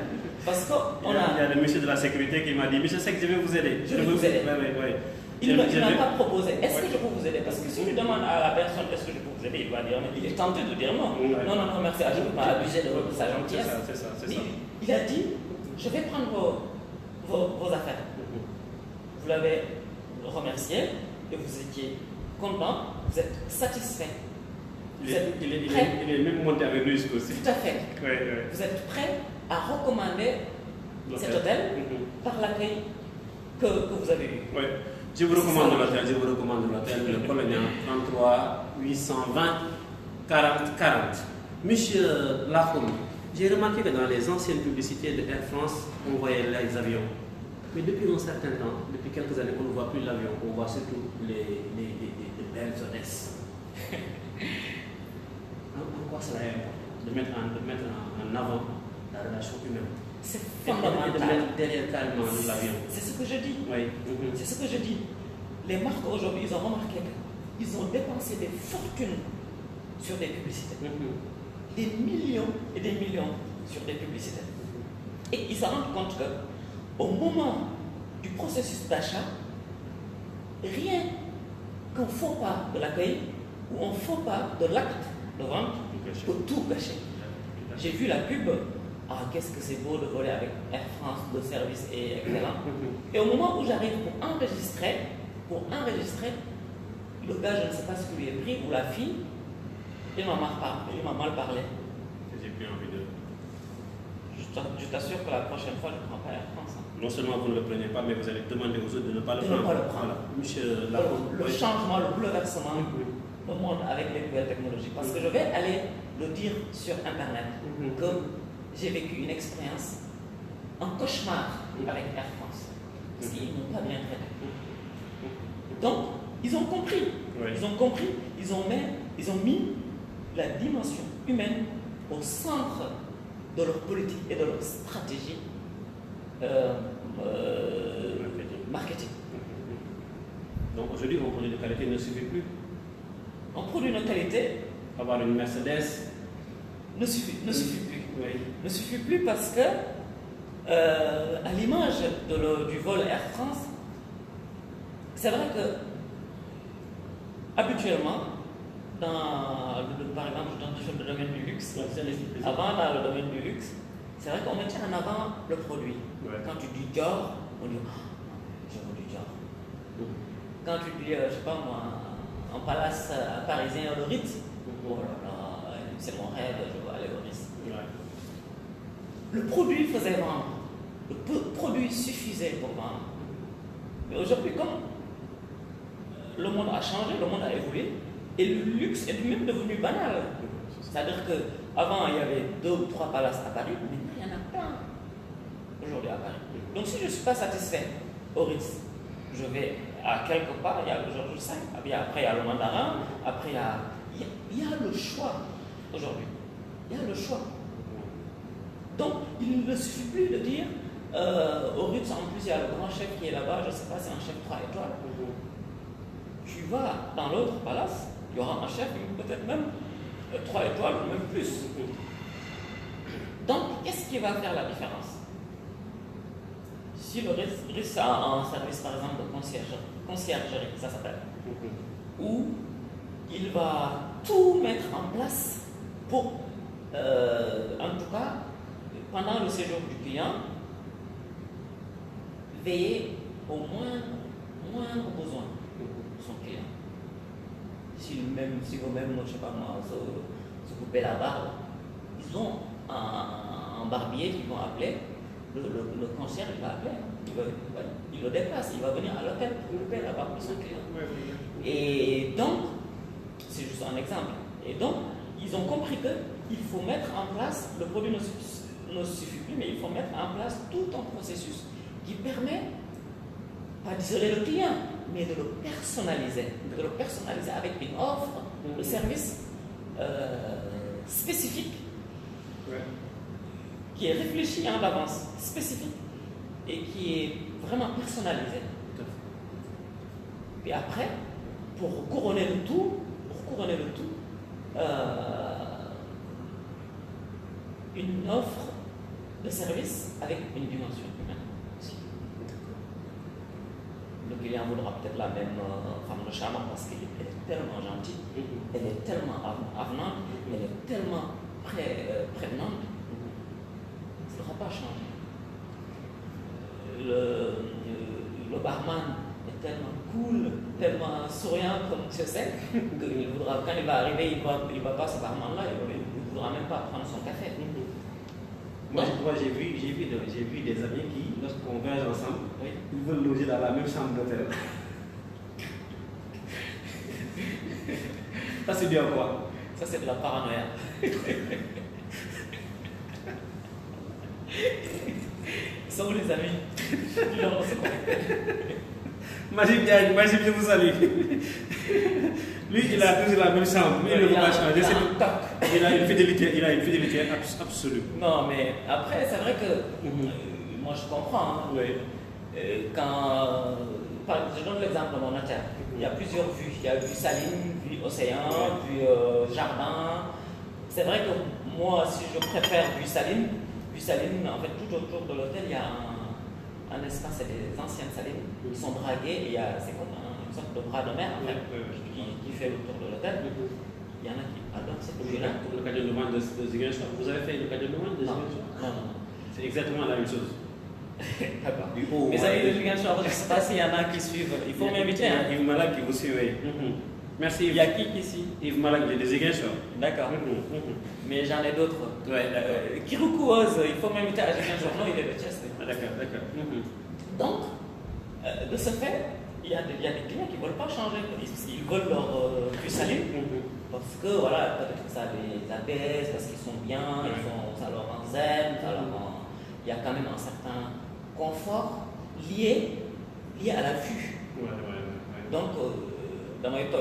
Parce qu'il y a le monsieur de la sécurité qui m'a dit, monsieur Sec, je vais vous aider. Je vais vous aider. Oui. Il ne m'a pas proposé. Est-ce que je peux vous aider? Parce que si je demande à la personne est-ce que je peux vous aider, il va dire, mais il est tenté de dire non. Non, merci, je ne veux pas abuser de sa gentillesse. C'est ça. Il a dit, je vais prendre vos affaires. Vous l'avez remercié et vous étiez content, vous êtes satisfait. Il est même monté avec lui aussi. Tout à fait. Vous êtes prêt à recommander cet hôtel par l'accueil que vous avez eu. Oui. Je vous recommande l'hôtel, le Colonial 33 820 40 40. Monsieur Lahoum, j'ai remarqué que dans les anciennes publicités de Air France, on voyait les avions. Mais depuis un certain temps, depuis quelques années, on ne voit plus l'avion, on voit surtout les belles hôtesses. En quoi cela est important de mettre en avant la relation humaine? C'est fondamental. De mettre derrière carrément l'avion. C'est ce que je dis. Oui. C'est ce que je dis. Les marques aujourd'hui, ils ont remarqué qu'ils ont dépensé des fortunes sur des publicités. Des millions et des millions sur des publicités. Et ils se rendent compte qu'au moment du processus d'achat, rien qu'un faux pas de l'accueil ou un faux pas de l'acte de vente peut tout gâcher. J'ai vu la pub. Ah, qu'est-ce que c'est beau de voler avec Air France, le service est excellent. Et au moment où j'arrive pour enregistrer, le gars, je ne sais pas ce qui lui est pris, ou la fille, il m'a mal parlé. J'ai plus envie de... Je t'assure que la prochaine fois, je ne prends pas Air France. Non seulement vous ne le prenez pas, mais vous allez demander aux autres de ne pas le prendre. Voilà. Monsieur le changement, le bouleversement, le monde avec les nouvelles technologies. Parce que je vais aller le dire sur Internet, comme j'ai vécu une expérience, un cauchemar avec Air France. Parce qu'ils n'ont pas bien traité. Donc, ils ont compris. Ils ont mis la dimension humaine au centre de leur politique et de leur stratégie marketing. Donc aujourd'hui, un produit de qualité ne suffit plus. Un produit de qualité, avoir une Mercedes ne suffit plus. Oui. Ne suffit plus parce que, à l'image du vol Air France, c'est vrai que habituellement, par exemple, dans le domaine du luxe, avant dans le domaine du luxe, c'est vrai qu'on mettait en avant le produit. Ouais. Quand tu dis Dior, on dit je veux du Dior. Quand tu dis, je ne sais pas moi, un palace parisien, le Ritz, oh là là, c'est mon rêve, je veux aller au Ritz. Le produit faisait vendre. Le produit suffisait pour vendre. Mais aujourd'hui, comme le monde a changé, le monde a évolué, et le luxe est même devenu banal. C'est-à-dire qu'avant, il y avait 2 ou 3 palaces à Paris, maintenant, il y en a plein aujourd'hui à Paris. Donc, si je ne suis pas satisfait au Ritz, je vais à quelque part, il y a le Georges V, après il y a le Mandarin, après il y a le choix aujourd'hui. Il y a le choix. Donc, il ne suffit plus de dire, au Ritz, en plus, il y a le grand chef qui est là-bas, je ne sais pas, c'est un chef 3 étoiles. Tu vas dans l'autre palace, il y aura un chef, peut-être même 3 étoiles ou même plus. Donc, qu'est-ce qui va faire la différence? Si le Ritz a un service, par exemple, de conciergerie, ça s'appelle, où il va tout mettre en place pour, en tout cas, pendant le séjour du client, veiller au moindre besoin de son client. S'il veut même, je ne sais pas moi, se couper la barbe, ils ont un barbier qu'ils vont appeler, le concierge il va appeler, il le déplace, il va venir à l'hôtel pour couper la barbe de son client. Et donc, c'est juste un exemple, et donc, ils ont compris qu'il faut mettre en place, le produit ne suffit plus, mais il faut mettre en place tout un processus qui permet, pas d'isoler le client, mais de le personnaliser avec une offre de service spécifique, qui est réfléchie en avance, spécifique, et qui est vraiment personnalisée. Puis après, pour couronner le tout, une offre de service avec une dimension humaine aussi. Le client voudra peut-être la même femme de chambre parce qu'elle est tellement gentille, elle est tellement avenante, elle est tellement prévenante, ça ne sera pas changé. Le barman est tellement cool, tellement souriant comme je sais, qu'il voudra, quand il va arriver, il ne va pas ce barman-là, il ne voudra même pas prendre son café. Moi j'ai vu des amis qui, lorsqu'on voyage ensemble, ils veulent loger dans la même chambre d'hôtel. Ça c'est bien quoi? Ça c'est de la paranoïa. Ils sont où les amis? Ils leur reçoivent. Magib Diagne, Magib, je vous salue. Lui, il a toujours la même chambre. Lui, il ne veut pas changer. Il a une fidélité absolue. Non, mais après, c'est vrai que moi je comprends. Je donne l'exemple de mon hôtel. Il y a plusieurs vues. Il y a vue Saline, vue Océan, vue Jardin. C'est vrai que moi, si je préfère vue Saline, en fait, tout autour de l'hôtel, il y a un espace, c'est des anciennes salines qui sont draguées, et c'est comme une sorte de bras de mer en fait, qui fait le tour de l'hôtel. Il y en a qui adorent cette vue-là. Le cadeau de demande de Ziguinchor, vous avez fait le cadeau de demande de Ziguinchor? Non. C'est exactement la même chose. D'accord. Mes amis de Ziguinchor, je ne sais pas s'il y en a qui suivent. Il faut m'inviter. Yves Malak qui vous suit. Merci. Il y a qui ici? Yves Malak de Ziguinchor. D'accord. Mais j'en ai d'autres. Kiroukou Oz, il faut m'inviter à Ziguinchor. Non, il est de Thiès. D'accord. Donc, de ce fait, il y a des clients qui ne veulent pas changer. Ils veulent leur vue saline parce que voilà, peut-être que ça les abaisse, parce qu'ils sont bien, ça leur rend zen, il y a quand même un certain confort lié à la vue. Donc, dans mon état,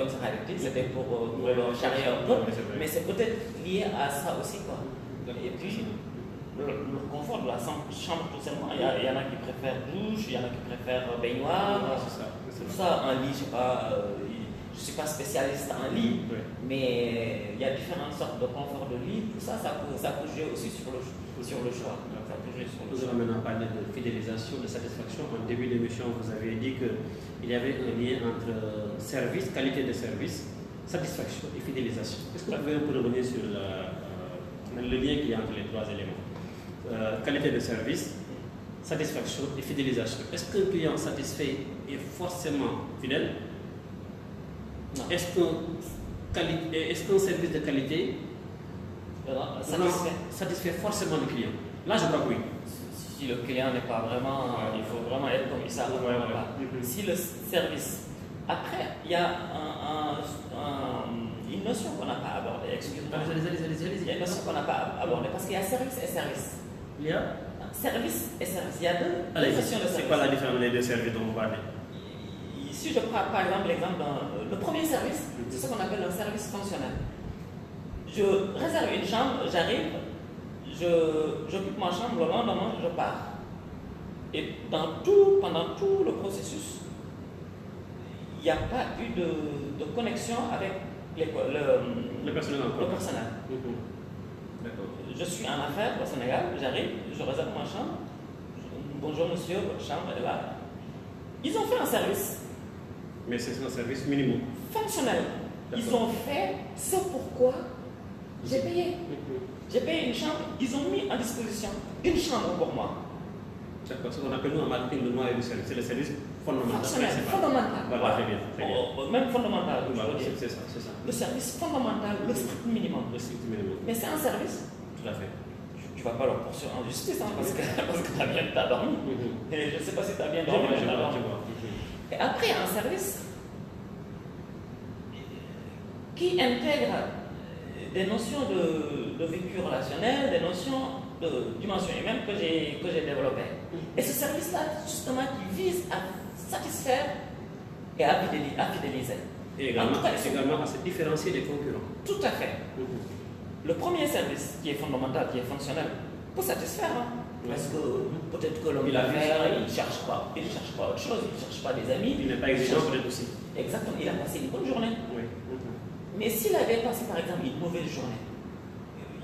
c'était pour leur charrier un peu, mais c'est peut-être lié à ça aussi, quoi. Et puis, le confort de la chambre, tout simplement, il y en a qui préfèrent douche, il y en a qui préfèrent baignoire, tout ça, un lit, je ne suis pas spécialiste en lit, mais il y a différentes sortes de confort de lit, tout ça, ça peut jouer aussi sur le choix. Nous allons maintenant parler de fidélisation, de satisfaction. En début d'émission, vous avez dit qu'il y avait un lien entre service, qualité de service, satisfaction et fidélisation. Est-ce que vous pouvez un peu revenir sur le lien qu'il y a entre les trois éléments? Qualité de service, satisfaction et fidélisation. Est-ce qu'un client satisfait est forcément fidèle? Non. Est-ce qu'un service de qualité satisfait forcément le client? Là, je crois que oui. Si le client n'est pas vraiment, il faut vraiment être commissaire. Si le service. Après, il y a une notion qu'on n'a pas abordée. Excusez-moi. Allez-y. Il y a une notion qu'on n'a pas abordée parce qu'il y a service et service. Il y a service et service. Il y a deux notions de service. C'est quoi la différence des deux services dont vous parlez? Si je prends par exemple l'exemple le premier service, c'est ce qu'on appelle un service fonctionnel. Je réserve une chambre, j'arrive, j'occupe ma chambre, le lendemain je pars. Et pendant tout le processus, il n'y a pas eu de connexion avec le personnel. Je suis en affaires au Sénégal, j'arrive, je réserve ma chambre. Bonjour monsieur, votre chambre est là. Ils ont fait un service. Mais c'est un service minimum. Fonctionnel. Ils ont fait ce pourquoi j'ai payé. J'ai payé une chambre, ils ont mis à disposition une chambre pour moi. D'accord, ce qu'on appelle nous en marketing le noyau du service, c'est le service fondamental. Fonctionnel, fondamental. Voilà, très bien. Même fondamental. C'est ça. Le service fondamental, le strict minimum. Mais c'est un service. Tout à fait. Tu ne vas pas leur poursuivre en justice parce que tu as bien dormi. Et je ne sais pas si tu as bien dormi. Et après, un service qui intègre des notions de vécu relationnel, des notions de dimension humaine que j'ai développées. Et ce service-là, justement, qui vise à satisfaire et à fidéliser. Et également à se différencier des concurrents. Tout à fait. Le premier service, qui est fondamental, qui est fonctionnel, peut satisfaire. Parce que peut-être que l'homme d'affaires, il ne cherche pas autre chose, il ne cherche pas des amis. Il n'est pas exigeant peut-être aussi. Exactement, il a passé une bonne journée. Oui. Mais s'il avait passé par exemple une mauvaise journée,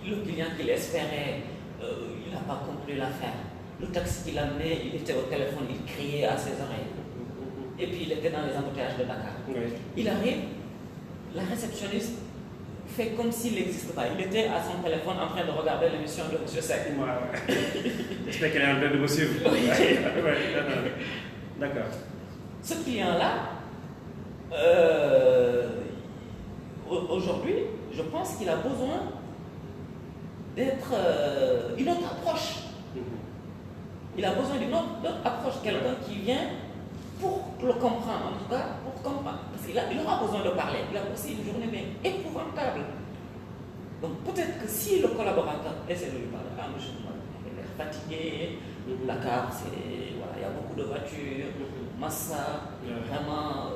le client qu'il espérait, il n'a pas conclu l'affaire. Le taxi qu'il amenait, il était au téléphone, il criait à ses oreilles. Et puis il était dans les embouteillages de Dakar. Oui. Il arrive, la réceptionniste fait comme s'il n'existe pas. Il était à son téléphone en train de regarder l'émission de M. Seck. J'espère qu'elle est en train de me suivre. Oui. D'accord. Ce client-là, aujourd'hui, je pense qu'il a besoin d'être une autre approche. Il a besoin d'une autre approche, quelqu'un qui vient pour le comprendre, en tout cas pour comprendre. Parce qu'il aura besoin de parler. Il a passé une journée mais épouvantable. Donc peut-être que si le collaborateur essaie de lui parler, monsieur, il est fatigué, Dakar, il y a beaucoup de voitures, Massa, vraiment,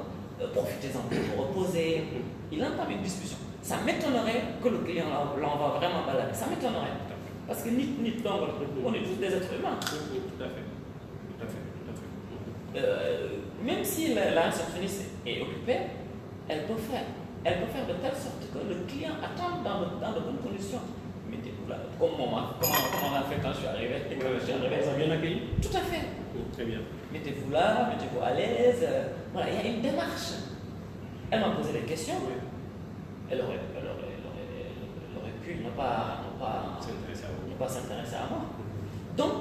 profitez-en pour vous reposer. Il entame une discussion. Ça m'étonnerait que le client l'envoie vraiment balader. Ça m'étonnerait. Parce que donc, on est tous des êtres humains. Tout à fait. Même si la réceptionniste est occupée, elle peut faire de telle sorte que le client attend dans de bonnes conditions. Mettez-vous là, comme on a fait quand je suis arrivé. Vous avez bien accueilli? Tout à fait. Très bien. Mettez-vous là, mettez-vous à l'aise. Voilà, il y a une démarche. Elle m'a posé des questions. Elle aurait pu ne pas s'intéresser à moi. Donc,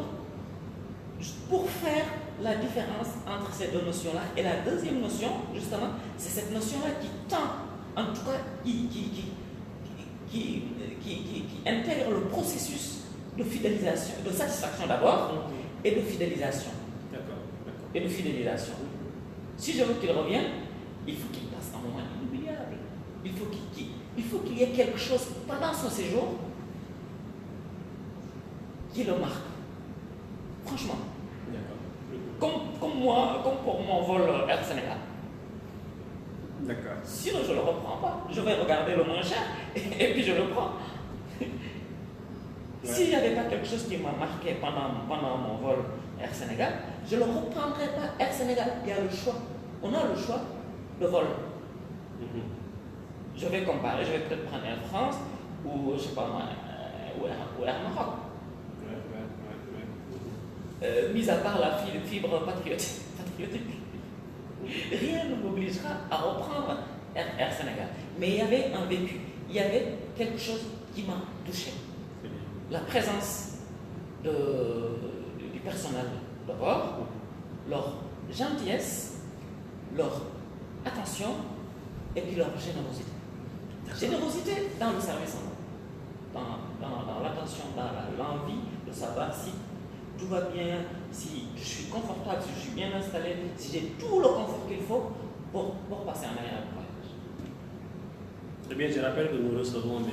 pour faire la différence entre ces deux notions-là, et la deuxième notion, justement, c'est cette notion-là qui tend, en tout cas, qui intègre le processus de fidélisation, de satisfaction d'abord, et de fidélisation. D'accord. Et de fidélisation. Si je veux qu'il revienne, il faut qu'il passe un moment inoubliable. Il faut qu'il y ait quelque chose pendant son séjour qui le marque. Franchement. Comme pour mon vol Air Sénégal. D'accord. Sinon, je ne le reprends pas. Je vais regarder le moins cher et puis je le prends. S'il n'y avait pas quelque chose qui m'a marqué pendant mon vol Air Sénégal, je ne le reprendrai pas. Air Sénégal, il y a le choix. On a le choix de vol. Je vais comparer, je vais peut-être prendre Air France ou, je ne sais pas moi, ou Air Maroc. Mis à part la fibre patriotique, rien ne m'obligera à reprendre Air Sénégal. Mais il y avait un vécu, il y avait quelque chose qui m'a touché. La présence du personnel D'abord, leur gentillesse, leur attention et puis leur générosité. Générosité dans le service, dans l'attention, dans l'envie de savoir si tout va bien, si je suis confortable, si je suis bien installé, si j'ai tout le confort qu'il faut pour passer un agréable voyage. Très bien, je rappelle que nous recevons M.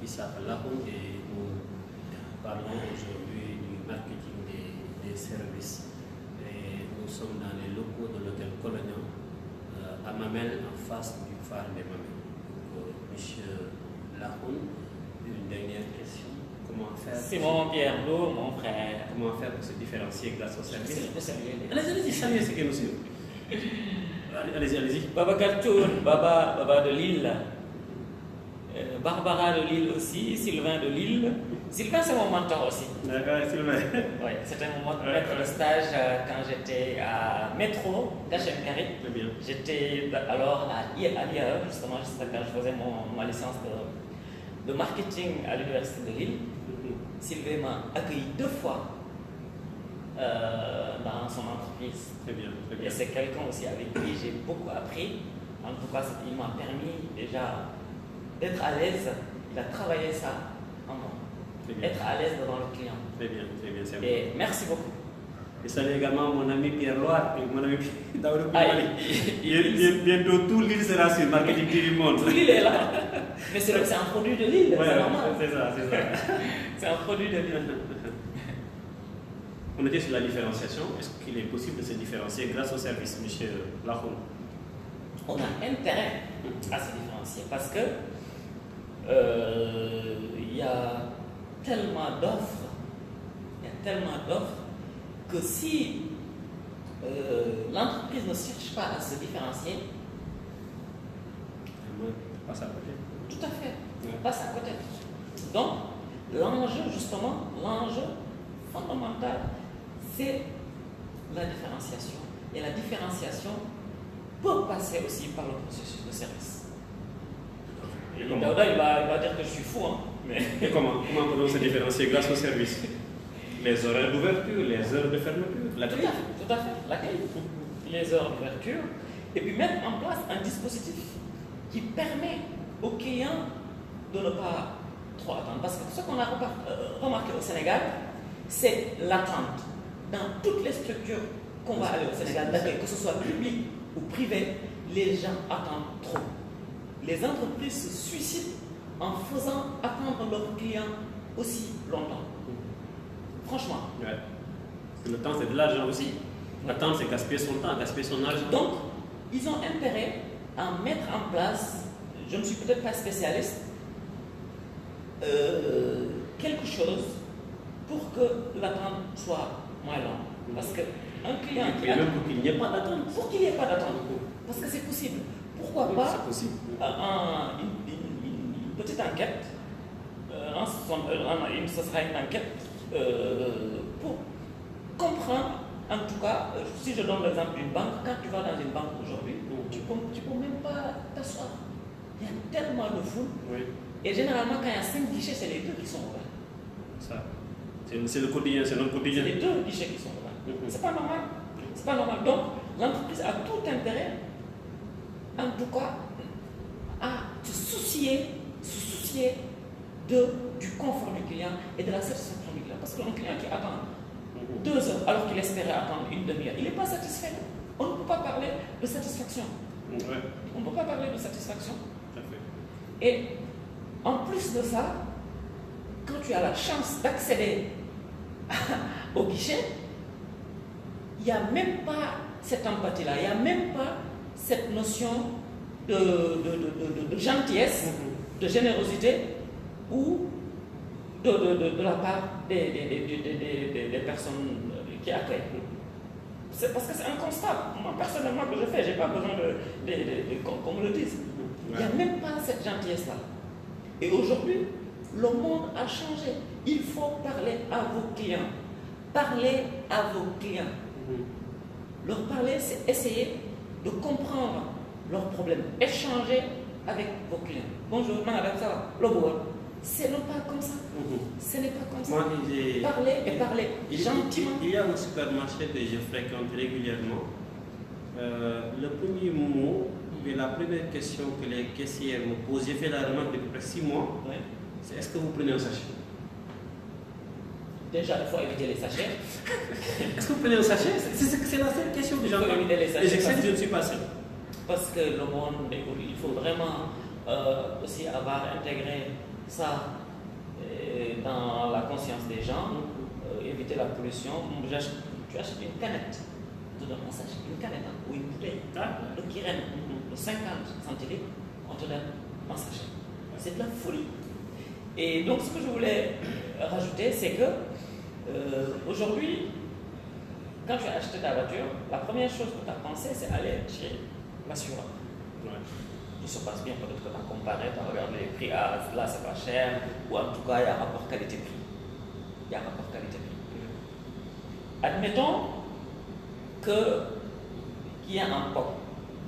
Issa Lahoum et nous parlons aujourd'hui du marketing des services. Et nous sommes dans les locaux de l'hôtel Colonial à Mamel, en face du phare des Mamel. Monsieur Lahoum, une dernière question. Comment faire? C'est mon Pierre Lou, mon frère. Comment faire pour se différencier grâce au service? Allez-y, saluez ce que nous suivons. Allez-y. Baba Kartoun, Baba de Lille. Barbara de Lille aussi, Sylvain de Lille. Sylvain, c'est mon mentor aussi. D'accord, Sylvain. Oui, c'était mon maître de stage quand j'étais à Métro, d'H.M. Carré. Très bien. J'étais alors à l'IAE, justement, quand je faisais ma licence de marketing à l'Université de Lille. Sylvain m'a accueilli 2 fois dans son entreprise. Très bien, très bien. Et c'est quelqu'un aussi avec qui j'ai beaucoup appris. En tout cas, il m'a permis déjà d'être à l'aise. Il a travaillé ça en moi. Être à l'aise devant le client. Très bien, très bien. Et merci beaucoup. Et salut également mon ami Pierre Loire et mon ami Daoud Koulibaly. Bientôt tout l'île sera sur Marketing TV Monde. Tout l'île est là. Mais c'est un produit de l'île, ouais, c'est normal. C'est ça. C'est un produit de l'île. On était sur la différenciation. Est-ce qu'il est possible de se différencier grâce au service, M. Lahoum? On a intérêt à se différencier parce que il y a tellement d'offres. Que si l'entreprise ne cherche pas à se différencier, on passe à côté. Tout à fait, on passe à côté. Donc, l'enjeu fondamental, c'est la différenciation. Et la différenciation peut passer aussi par le processus de service. Et Daouda, il va dire que je suis fou, hein. Mais... Et comment peut-on se différencier grâce au service? Les horaires d'ouverture, les heures de fermeture, l'accueil. Tout à fait, l'accueil. Les heures d'ouverture. Et puis mettre en place un dispositif qui permet aux clients de ne pas trop attendre. Parce que ce qu'on a remarqué au Sénégal, c'est l'attente. Dans toutes les structures qu'on va aller au Sénégal d'accueil, que ce soit public ou privé, les gens attendent trop. Les entreprises se suicident en faisant attendre leurs clients aussi longtemps. Franchement. Ouais. Le temps, c'est de l'argent aussi. L'attente, c'est gaspiller son temps, gaspiller son argent. Donc, ils ont intérêt à mettre en place, je ne suis peut-être pas spécialiste, quelque chose pour que l'attente soit moins longue. Parce qu'un client qui attend... Même pour qu'il n'y ait pas d'attente. Pour qu'il n'y ait pas d'attente. Parce que c'est possible. Pourquoi pas c'est possible. Une petite enquête, ce sera une enquête pour comprendre, en tout cas, si je donne l'exemple d'une banque, quand tu vas dans une banque aujourd'hui, tu peux même pas t'asseoir. Il y a tellement de foule. Oui. Et généralement, quand il y a 5 guichets, c'est les 2 qui sont ouverts. Ça. C'est le quotidien, c'est notre quotidien. C'est les 2 guichets qui sont ouverts. C'est pas normal. C'est pas normal. Donc, l'entreprise a tout intérêt, en tout cas, à se soucier du confort du client et de la satisfaction du client. Parce qu'un client qui attend 2 heures alors qu'il espérait attendre une demi-heure, il n'est pas satisfait. On ne peut pas parler de satisfaction. Ouais. On ne peut pas parler de satisfaction. Tout à fait. Et en plus de ça, quand tu as la chance d'accéder au guichet, il n'y a même pas cette empathie-là, il n'y a même pas cette notion de gentillesse, de générosité ou de la part des personnes qui accueillent. C'est parce que c'est un constat, moi personnellement, que je fais, je n'ai pas besoin qu'on me le dise. Il n'y a même pas cette gentillesse-là. Et aujourd'hui, le monde a changé. Il faut parler à vos clients. Parlez à vos clients. Leur parler, c'est essayer de comprendre leurs problèmes. Échanger avec vos clients. Bonjour, madame, ça va? Le bois. Ce n'est pas comme ça. Ce n'est pas comme ça. Moi, parler et parler gentiment. Il y a un supermarché que je fréquente régulièrement. Le premier mot, et la première question que les caissières me posent, j'ai fait la remarque depuis presque 6 mois, c'est est-ce que vous prenez un sachet? Déjà, il faut éviter les sachets. Est-ce que vous prenez un sachet? C'est la seule question que j'entends. Il faut éviter les sachets. Et je sais que je ne suis pas seul. Parce que le monde évolue. Il faut vraiment aussi avoir intégré ça dans la conscience des gens, éviter la pollution. Tu achètes une canette, on te donne un sachet, une canette ou une bouteille de Kirène de 50 centilitres, on te donne un sachet. C'est de la folie. Et donc, ce que je voulais rajouter, c'est que aujourd'hui, quand tu as acheté ta voiture, la première chose que tu as pensé, c'est aller chez l'assureur. Tout se passe bien, peut-être que tu as comparé, tu as regardé les prix, là c'est pas cher, ou en tout cas il y a rapport qualité-prix. Il y a rapport qualité-prix. Admettons qu'il y a un POC,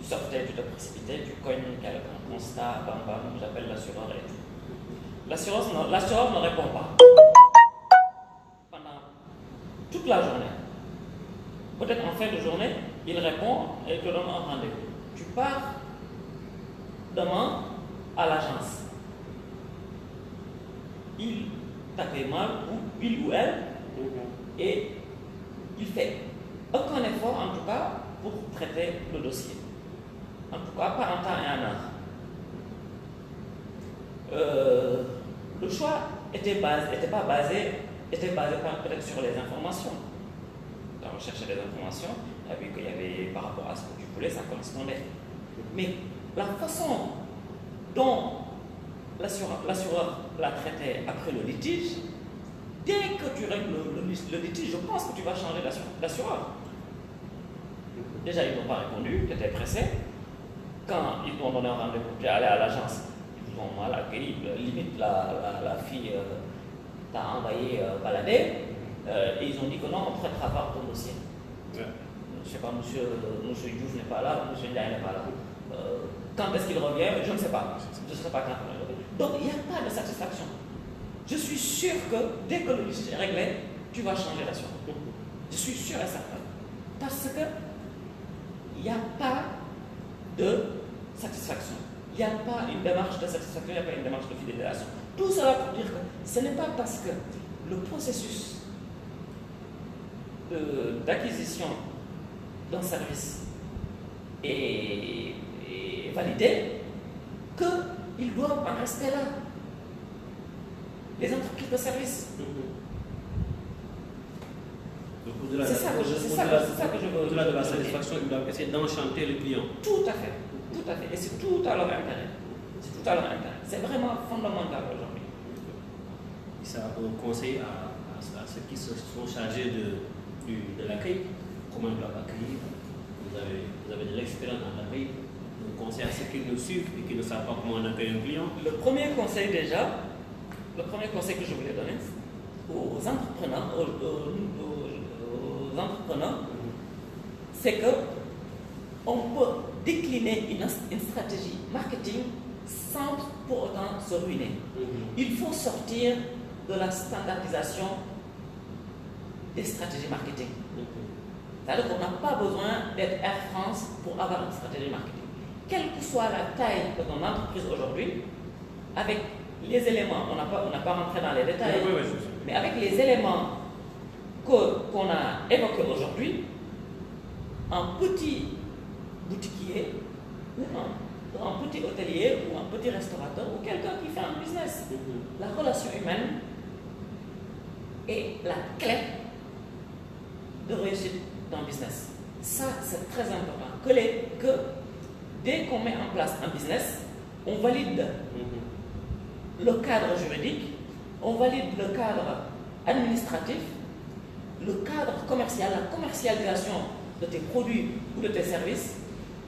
tu sortais, tu te précipitais, tu cognes quelqu'un, constat, bam bam, j'appelle l'assureur et tout. L'assureur ne répond pas pendant toute la journée. Peut-être en fin de journée, il répond et te donne un rendez-vous. Tu pars demain à l'agence. Il t'a fait mal, ou il ou elle, et il fait aucun effort en tout cas pour traiter le dossier. En tout cas, pas en temps et en heure. Le choix était basé peut-être sur les informations. Quand on cherchait des informations, on a vu qu'il y avait, par rapport à ce que tu voulais, ça correspondait. Mais la façon dont l'assureur l'a traité après le litige, dès que tu règles le litige, je pense que tu vas changer l'assureur. Déjà, ils n'ont pas répondu, tu étais pressé. Quand ils t'ont donné un rendez-vous, tu es allé à l'agence, ils vous ont mal accueilli, limite la fille t'a envoyé balader, et ils ont dit que non, on traitera pas ton dossier. Je ne sais pas, monsieur Diouf n'est pas là, monsieur Ndiaye n'est pas là. Quand est-ce qu'il revient? Je ne sais pas. Je ne sais pas quand il revient. Donc il n'y a pas de satisfaction. Je suis sûr que dès que le litige est réglé, tu vas changer d'assurance. Je suis sûr et certain. Parce que il n'y a pas de satisfaction. Il n'y a pas une démarche de satisfaction, il n'y a pas une démarche de fidélisation. Tout cela pour dire que ce n'est pas parce que le processus d'acquisition d'un service est validé qu'ils doivent en rester là. Les entreprises de service. C'est ça que je veux. Au-delà de la satisfaction, ils doivent essayer d'enchanter le client. Tout à fait. Tout à fait. Et c'est tout à leur intérêt. C'est tout à leur intérêt. C'est vraiment fondamental aujourd'hui. Ça un conseil à ceux qui sont chargés de l'accueil. Comment ils doivent accueillir. Vous avez de l'expérience dans l'accueil. Un conseil à ceux qui nous suivent et qui ne savent pas comment on accueille un client. Le premier conseil que je voulais donner aux entrepreneurs, c'est que on peut décliner une stratégie marketing sans pour autant se ruiner. Il faut sortir de la standardisation des stratégies marketing. C'est-à-dire qu'on n'a pas besoin d'être Air France pour avoir une stratégie marketing. Quelle que soit la taille de ton entreprise aujourd'hui, avec les éléments, on n'a pas rentré dans les détails, mais avec les éléments qu'on a évoqués aujourd'hui, un petit boutiquier ou un petit hôtelier ou un petit restaurateur ou quelqu'un qui fait un business, la relation humaine est la clé de réussite d'un business. Ça, c'est très important. Que dès qu'on met en place un business, on valide le cadre juridique, on valide le cadre administratif, le cadre commercial, la commercialisation de tes produits ou de tes services.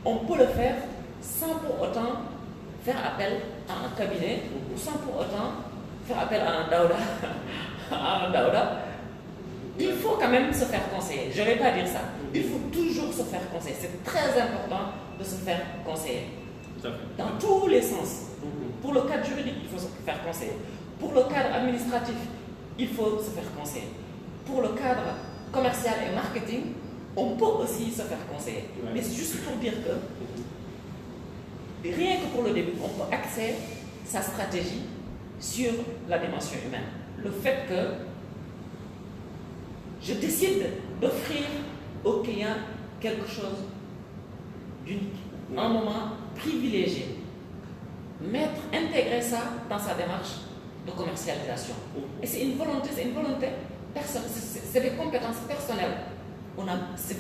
On peut le faire sans pour autant faire appel à un cabinet ou sans pour autant faire appel à un Daouda. Il faut quand même se faire conseiller. Je ne vais pas dire ça. Il faut toujours se faire conseiller. C'est très important de se faire conseiller. Dans tous les sens. Pour le cadre juridique, il faut se faire conseiller. Pour le cadre administratif, il faut se faire conseiller. Pour le cadre commercial et marketing, on peut aussi se faire conseiller. Ouais. Mais c'est juste pour dire que, rien que pour le début, on peut axer sa stratégie sur la dimension humaine. Le fait que je décide d'offrir au client quelque chose d'unique, un moment privilégié. Intégrer ça dans sa démarche de commercialisation. Et c'est une volonté personnelle, c'est des compétences personnelles.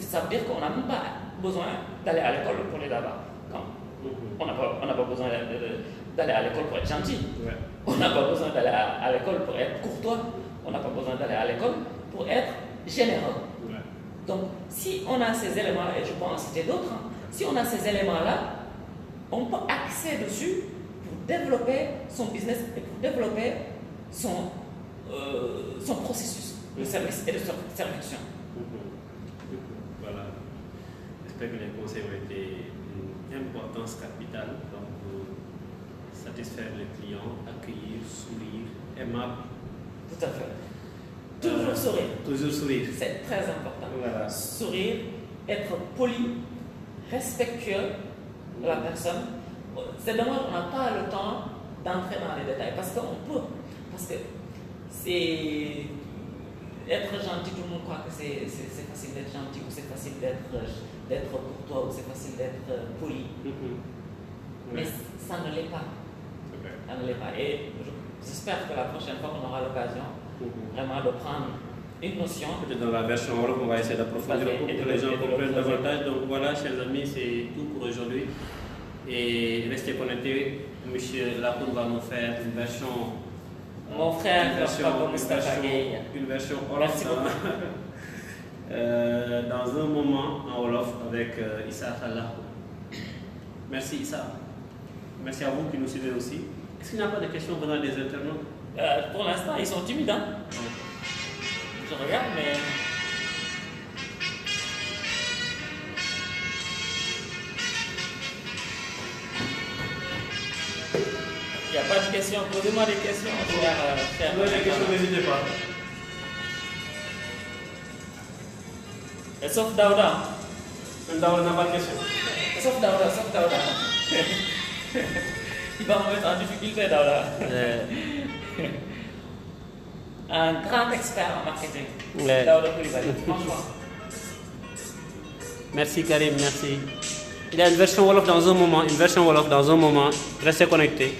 Ça veut dire qu'on n'a même pas besoin d'aller à l'école pour les avoir. On n'a pas besoin d'aller à l'école pour être gentil. Ouais. On n'a pas besoin d'aller à l'école pour être courtois. On n'a pas besoin d'aller à l'école pour être généreux. Ouais. Donc, si on a ces éléments-là, et je peux en citer d'autres, si on a ces éléments-là, on peut axer dessus pour développer son business et pour développer son processus de service et de servition. Voilà. J'espère que les conseils ont été une importance capitale pour satisfaire les clients, accueillir, sourire, aimable. Tout à fait. Toujours sourire. Toujours sourire. C'est très important. Voilà. Sourire, être poli, respectueux de la personne. C'est dommage, on n'a pas le temps d'entrer dans les détails parce qu'on peut. Parce que c'est être gentil, tout le monde croit que c'est facile d'être gentil ou c'est facile d'être courtois ou c'est facile d'être poli. Mais ça ne l'est pas. Ça ne l'est pas. Et j'espère que la prochaine fois qu'on aura l'occasion vraiment de prendre une notion. Peut-être dans la version Wolof, on va essayer d'approfondir pour que les gens comprennent davantage. Donc voilà, chers amis, c'est tout pour aujourd'hui. Et restez connectés. Monsieur Lapoun va nous faire une version. Mon frère, une version Wolof dans un moment en Wolof avec Issa Lapoun. Merci Issa. Merci à vous qui nous suivez aussi. Est-ce qu'il n'y a pas de questions venant des internautes? Pour l'instant, ils sont timides. Hein? Je regarde, mais. Il n'y a pas de questions. Posez-moi des questions. Des questions, n'hésitez pas. Et sauf Daouda. Même Daouda n'a pas de questions. Sauf Daouda. Il va me mettre en difficulté, Daouda. Un grand expert en marketing. Daouda Coulibaly, franchement. Merci Karim, merci. Il y a une version Wolof dans un moment, Restez connectés.